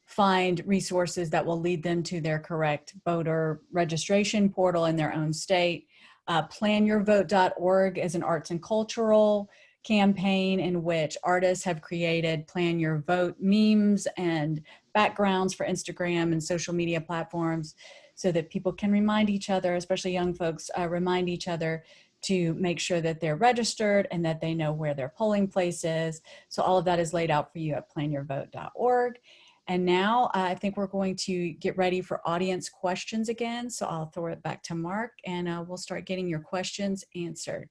find resources that will lead them to their correct voter registration portal in their own state. PlanYourVote.org is an arts and cultural campaign in which artists have created Plan Your Vote memes and backgrounds for Instagram and social media platforms so that people can remind each other, especially young folks, remind each other to make sure that they're registered and that they know where their polling place is. So all of that is laid out for you at planyourvote.org. And now I think we're going to get ready for audience questions again. So I'll throw it back to Mark and we'll start getting your questions answered.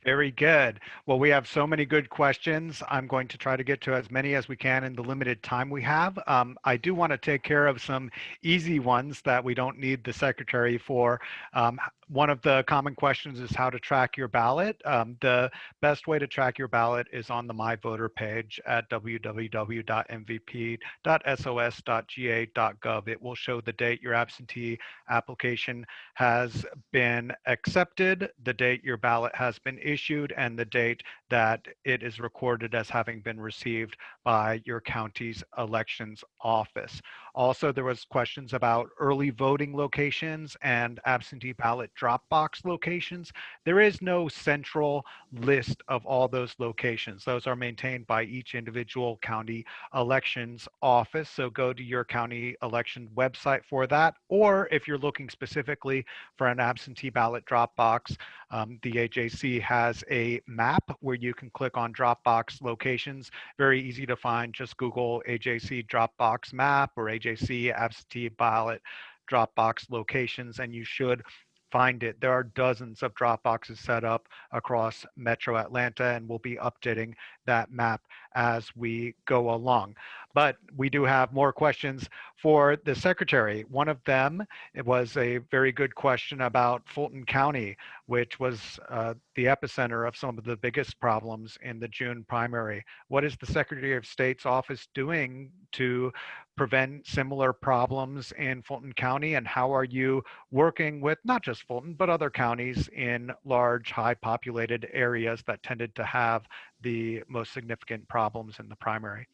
Very good. Well, we have so many good questions. I'm going to try to get to as many as we can in the limited time we have. I do want to take care of some easy ones that we don't need the secretary for. One of the common questions is how to track your ballot. The best way to track your ballot is on the My Voter page at www.mvp.sos.ga.gov. It will show the date your absentee application has been accepted, the date your ballot has been issued, and the date that it is recorded as having been received by your county's elections office. Also, there was questions about early voting locations and absentee ballot drop box locations. There is no central list of all those locations. Those are maintained by each individual county elections office. So go to your county election website for that. Or if you're looking specifically for an absentee ballot drop box, the AJC has a map where you can click on drop box locations. Very easy to find. Just Google AJC drop box map or AJC absentee ballot drop box locations, and you should find it. There are dozens of drop boxes set up across Metro Atlanta, and we'll be updating that map as we go along. But we do have more questions for the Secretary. One of them, it was a very good question about Fulton County, which was the epicenter of some of the biggest problems in the June primary. What is the Secretary of State's office doing to prevent similar problems in Fulton County, and how are you working with not just Fulton, but other counties in large, high populated areas that tended to have the most significant problems in the primary?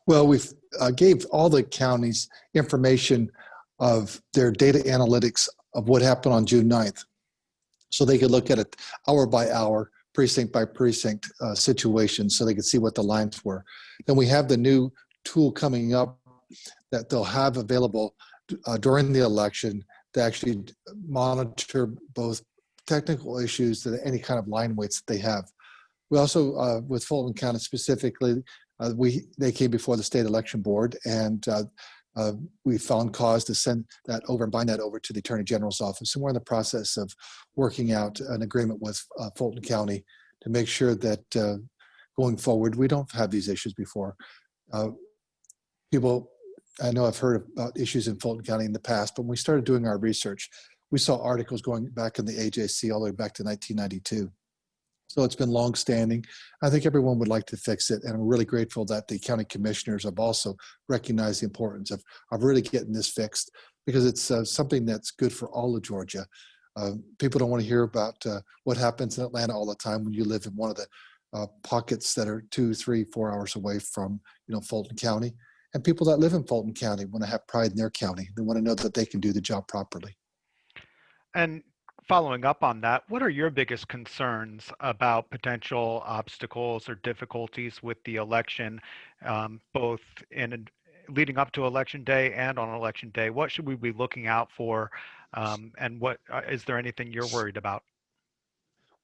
Well, we've gave all the counties information of their data analytics of what happened on June 9th. So they could look at it hour by hour, precinct by precinct situation, so they could see what the lines were. Then we have the new tool coming up that they'll have available during the election to actually monitor both technical issues and any kind of line weights that they have. We also, with Fulton County specifically, they came before the state election board, and we found cause to send that over and bind that over to the Attorney General's office. And we're in the process of working out an agreement with Fulton County to make sure that going forward, we don't have these issues before. People, I know I've heard about issues in Fulton County in the past, but when we started doing our research, we saw articles going back in the AJC all the way back to 1992. So it's been long-standing. I think everyone would like to fix it, and I'm really grateful that the county commissioners have also recognized the importance of really getting this fixed, because it's something that's good for all of Georgia. People don't want to hear about what happens in Atlanta all the time when you live in one of the pockets that are 2, 3, 4 hours away from Fulton County. And people that live in Fulton County want to have pride in their county. They want to know that they can do the job properly. And following up on that, what are your biggest concerns about potential obstacles or difficulties with the election, both in leading up to election day and on election day? What should we be looking out for, and what is there anything you're worried about?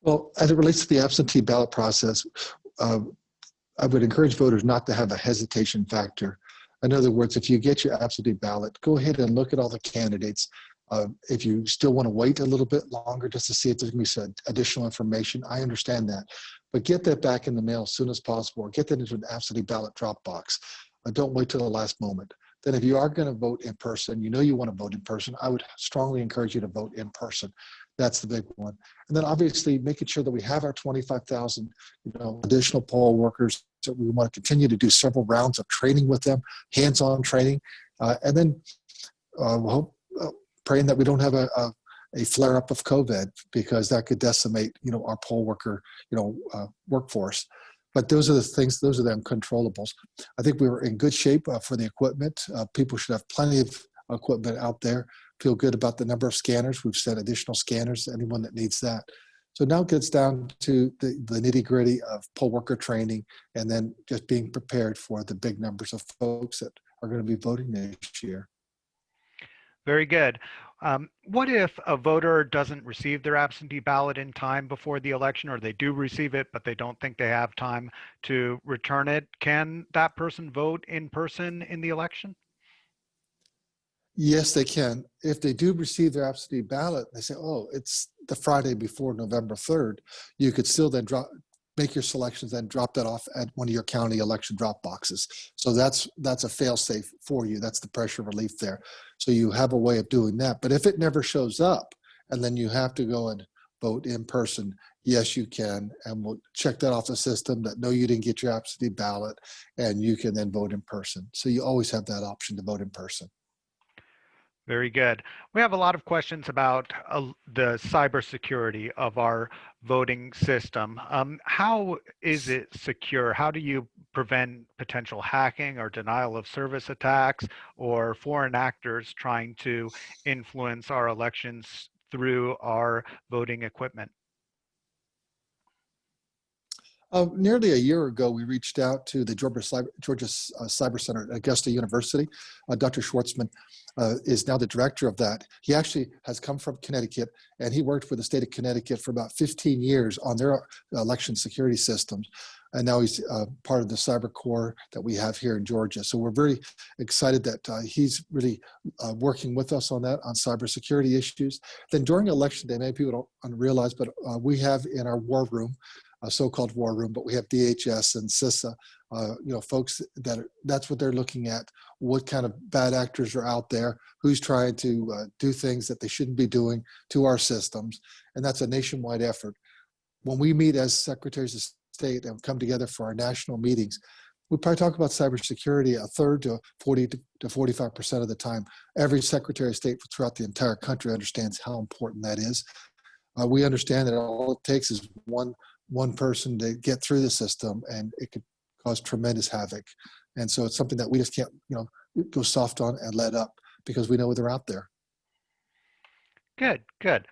Well, as it relates to the absentee ballot process, I would encourage voters not to have a hesitation factor. In other words, if you get your absentee ballot, go ahead and look at all the candidates. If you still want to wait a little bit longer just to see if there's going to be some additional information, I understand that. But get that back in the mail as soon as possible, or get that into an absentee ballot drop box. Don't wait till the last moment. Then if you are going to vote in person, you want to vote in person, I would strongly encourage you to vote in person. That's the big one. And then obviously making sure that we have our 25,000 additional poll workers. So we want to continue to do several rounds of training with them, hands-on training. And then praying that we don't have a flare-up of COVID, because that could decimate, our poll worker, workforce. But those are the things, those are the uncontrollables. I think we were in good shape for the equipment. People should have plenty of equipment out there. Feel good about the number of scanners. We've sent additional scanners to anyone that needs that. So now it gets down to the nitty-gritty of poll worker training, and then just being prepared for the big numbers of folks that are going to be voting this year. Very good. What if a voter doesn't receive their absentee ballot in time before the election, or they do receive it, but they don't think they have time to return it? Can that person vote in person in the election? Yes, they can. If they do receive their absentee ballot, they say, oh, it's the Friday before November 3rd, you could still then make your selections and drop that off at one of your county election drop boxes. So that's a fail-safe for you. That's the pressure relief there. So you have a way of doing that. But if it never shows up and then you have to go and vote in person, yes, you can. And we'll check that off the system that no, you didn't get your absentee ballot, and you can then vote in person. So you always have that option to vote in person. Very good. We have a lot of questions about the cybersecurity of our voting system. How is it secure? How do you prevent potential hacking or denial of service attacks or foreign actors trying to influence our elections through our voting equipment? Nearly a year ago, we reached out to the Georgia Cyber Center at Augusta University. Dr. Schwartzman is now the director of that. He actually has come from Connecticut, and he worked for the state of Connecticut for about 15 years on their election security systems. And now he's part of the cyber core that we have here in Georgia. So we're very excited that he's really working with us on that, on cybersecurity issues. Then during election day, many people don't realize, but we have in our war room so-called war room, but we have DHS and CISA, folks that's what they're looking at. What kind of bad actors are out there? Who's trying to do things that they shouldn't be doing to our systems? And that's a nationwide effort. When we meet as secretaries of state and come together for our national meetings, we probably talk about cybersecurity a third to 40 to 45% of the time. Every secretary of state throughout the entire country understands how important that is. We understand that all it takes is one person to get through the system, and it could cause tremendous havoc. And so it's something that we just can't, go soft on and let up, because we know they're out there. Good, good.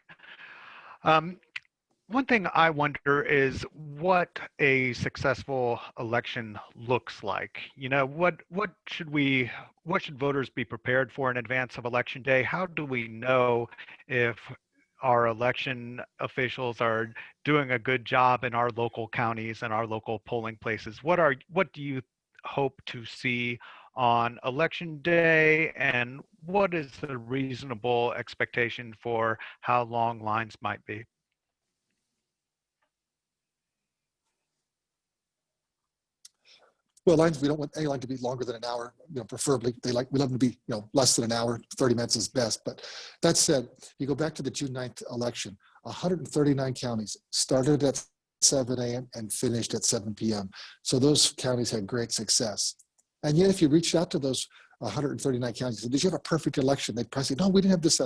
One thing I wonder is what a successful election looks like. What should voters be prepared for in advance of Election Day? How do we know if our election officials are doing a good job in our local counties and our local polling places? What do you hope to see on Election Day, and what is the reasonable expectation for how long lines might be? Well, lines, we don't want any line to be longer than an hour, preferably we love them to be, less than an hour, 30 minutes is best. But that said, you go back to the June 9th election, 139 counties started at 7 a.m. and finished at 7 p.m. So those counties had great success. And yet, if you reached out to those 139 counties, did you have a perfect election? They'd probably say, no, we didn't have this,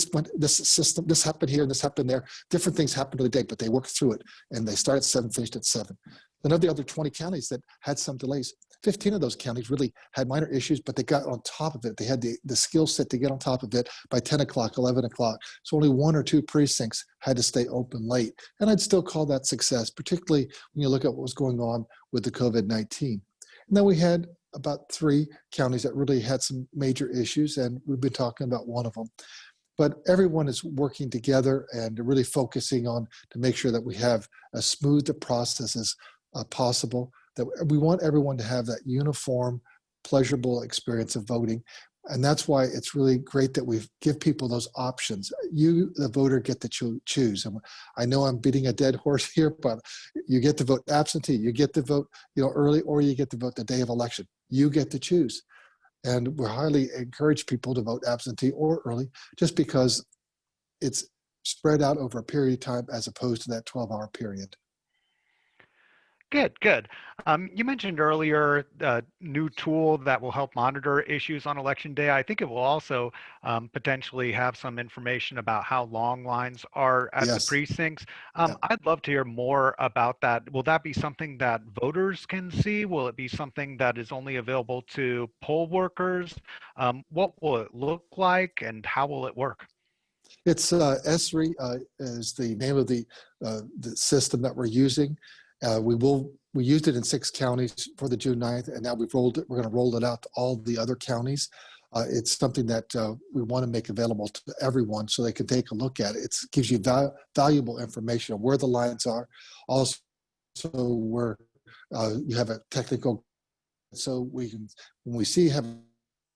but this system, this happened here and this happened there. Different things happened to the day, but they worked through it. And they started at 7, finished at 7. Then of the other 20 counties that had some delays, 15 of those counties really had minor issues, but they got on top of it. They had the skill set to get on top of it by 10 o'clock, 11 o'clock. So only 1 or 2 precincts had to stay open late. And I'd still call that success, particularly when you look at what was going on with the COVID-19. And then we had about 3 counties that really had some major issues, and we've been talking about one of them. But everyone is working together and really focusing on to make sure that we have as smooth a process as possible, that we want everyone to have that uniform, pleasurable experience of voting. And that's why it's really great that we give people those options. You, the voter, get to choose. And I know I'm beating a dead horse here, but you get to vote absentee, you get to vote early, or you get to vote the day of election. You get to choose. And we highly encourage people to vote absentee or early, just because it's spread out over a period of time as opposed to that 12-hour period. Good, good. You mentioned earlier a new tool that will help monitor issues on Election Day. I think it will also potentially have some information about how long lines are at the precincts. Yeah. I'd love to hear more about that. Will that be something that voters can see? Will it be something that is only available to poll workers? What will it look like, and how will it work? It's ESRI is the name of the system that we're using. We used it in 6 counties for the June 9th, and now we're going to roll it out to all the other counties. It's something that we want to make available to everyone so they can take a look at it. It gives you valuable information on where the lines are, also where you have a technical, so we can, when we see have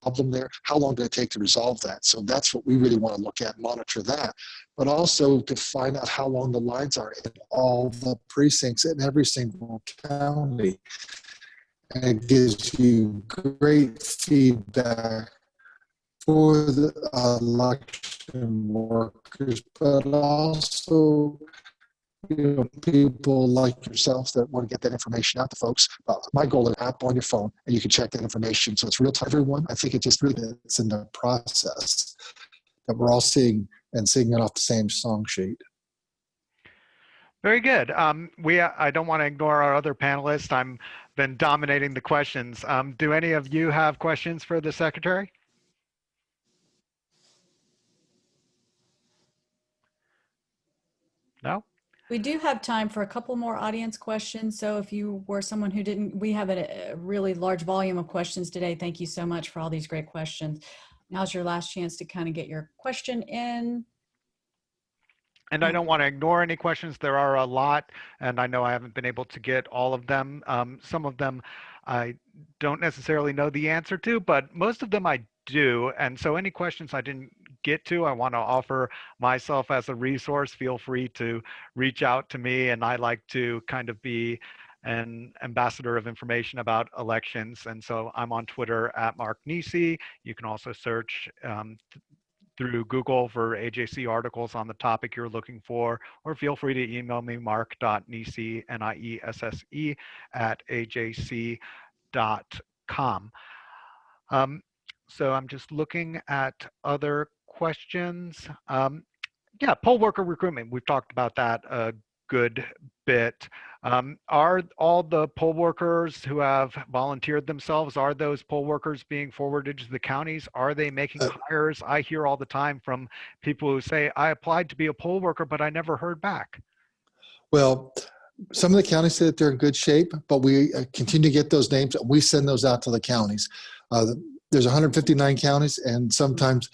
problem there, how long did it take to resolve that? So that's what we really want to look at, monitor that, but also to find out how long the lines are in all the precincts in every single county. And it gives you great feedback for the election workers, but also people like yourselves that want to get that information out to folks. My goal is an app on your phone, and you can check that information. So it's real time for everyone. I think it just really is in the process that we're all seeing and singing it off the same song sheet. Very good. I don't want to ignore our other panelists. I've been dominating the questions. Do any of you have questions for the Secretary? No? We do have time for a couple more audience questions. So if you were someone who didn't, we have a really large volume of questions today. Thank you so much for all these great questions. Now's your last chance to kind of get your question in. And I don't want to ignore any questions. There are a lot, and I know I haven't been able to get all of them. Some of them I don't necessarily know the answer to, but most of them I do. And so any questions I didn't get to. I want to offer myself as a resource. Feel free to reach out to me, and I like to kind of be an ambassador of information about elections. And so I'm on Twitter at Mark Nisi. You can also search through Google for AJC articles on the topic you're looking for, or feel free to email me, mark.niesse, Niesse, at ajc.com. So I'm just looking at other questions. Yeah, poll worker recruitment. We've talked about that a good bit. Are all the poll workers who have volunteered themselves, are those poll workers being forwarded to the counties? Are they making hires? I hear all the time from people who say, I applied to be a poll worker, but I never heard back. Well, some of the counties say that they're in good shape, but we continue to get those names. We send those out to the counties. There's 159 counties, and sometimes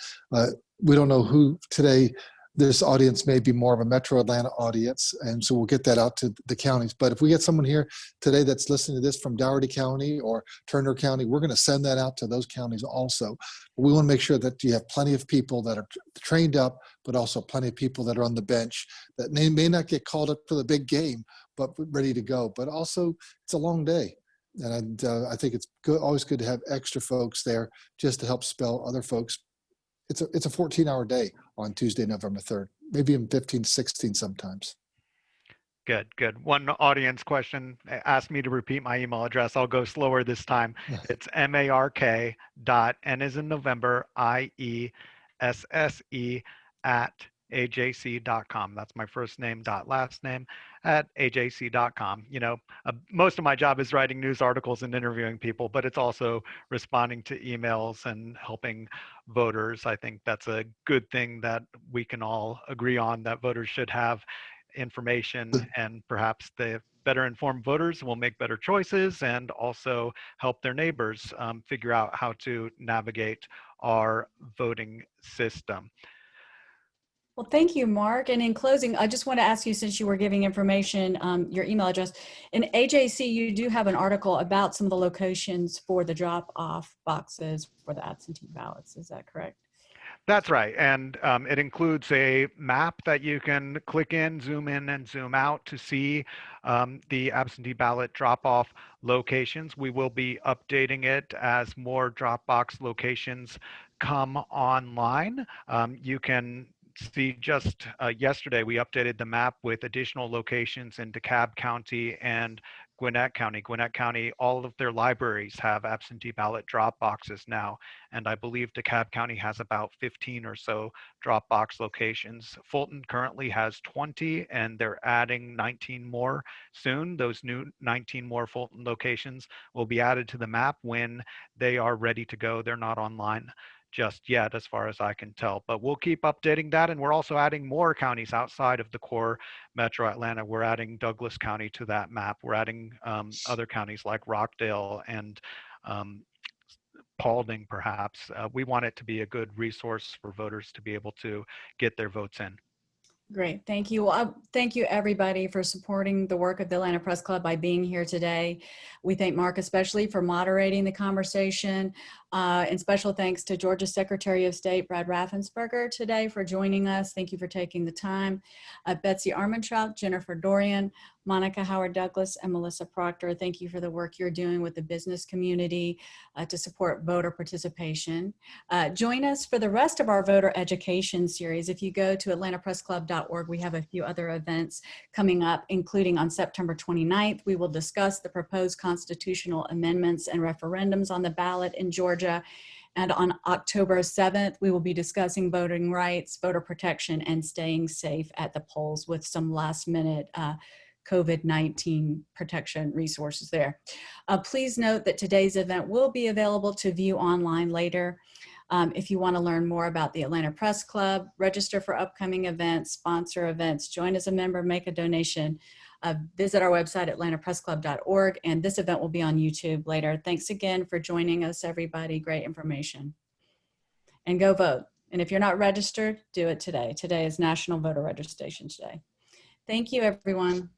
we don't know who today. This audience may be more of a Metro Atlanta audience, and so we'll get that out to the counties. But if we get someone here today that's listening to this from Dougherty County or Turner County, we're going to send that out to those counties also. We want to make sure that you have plenty of people that are trained up, but also plenty of people that are on the bench that may not get called up for the big game, but ready to go. But also, it's a long day. And I think it's always good to have extra folks there just to help spell other folks. It's a 14-hour day on Tuesday, November 3rd, maybe even 15, 16 sometimes. Good, good. One audience question asked me to repeat my email address. I'll go slower this time. It's mark.n as in November, IESSE at ajc.com. That's my first name dot last name at ajc.com. You know, most of my job is writing news articles and interviewing people, but it's also responding to emails and helping voters. I think that's a good thing that we can all agree on, that voters should have information, and perhaps the better informed voters will make better choices and also help their neighbors figure out how to navigate our voting system. Well, thank you, Mark. And in closing, I just want to ask you, since you were giving information, your email address, in AJC, you do have an article about some of the locations for the drop-off boxes for the absentee ballots. Is that correct? That's right. And it includes a map that you can click in, and zoom out to see the absentee ballot drop-off locations. We will be updating it as more drop-box locations come online. You can see just yesterday, we updated the map with additional locations in DeKalb County and Gwinnett County. Gwinnett County, all of their libraries have absentee ballot drop boxes now. And I believe DeKalb County has about 15 or so drop box locations. Fulton currently has 20, and they're adding 19 more soon. Those new 19 more Fulton locations will be added to the map when they are ready to go. They're not online just yet, as far as I can tell, but we'll keep updating that. And we're also adding more counties outside of the core Metro Atlanta. We're adding Douglas County to that map. We're adding other counties like Rockdale and Paulding, perhaps. We want it to be a good resource for voters to be able to get their votes in. Great, thank you. Well, thank you everybody for supporting the work of the Atlanta Press Club by being here today. We thank Mark especially for moderating the conversation, and special thanks to Georgia Secretary of State Brad Raffensperger today for joining us. Thank you for taking the time. Betsy Armentrout, Jennifer Dorian, Monica Howard Douglas, and Melissa Proctor, thank you for the work you're doing with the business community to support voter participation. Join us for the rest of our voter education series. If you go to atlantapressclub.org, we have a few other events coming up, including on September 29th, we will discuss the proposed constitutional amendments and referendums on the ballot in Georgia. And on October 7th, we will be discussing voting rights, voter protection, and staying safe at the polls with some last minute COVID-19 protection resources there. Please note that today's event will be available to view online later. If you want to learn more about the Atlanta Press Club, register for upcoming events, sponsor events, join as a member, make a donation, visit our website, atlantapressclub.org, and this event will be on YouTube later. Thanks again for joining us, everybody. Great information. And go vote. And if you're not registered, do it today. Today is National Voter Registration Day. Thank you, everyone.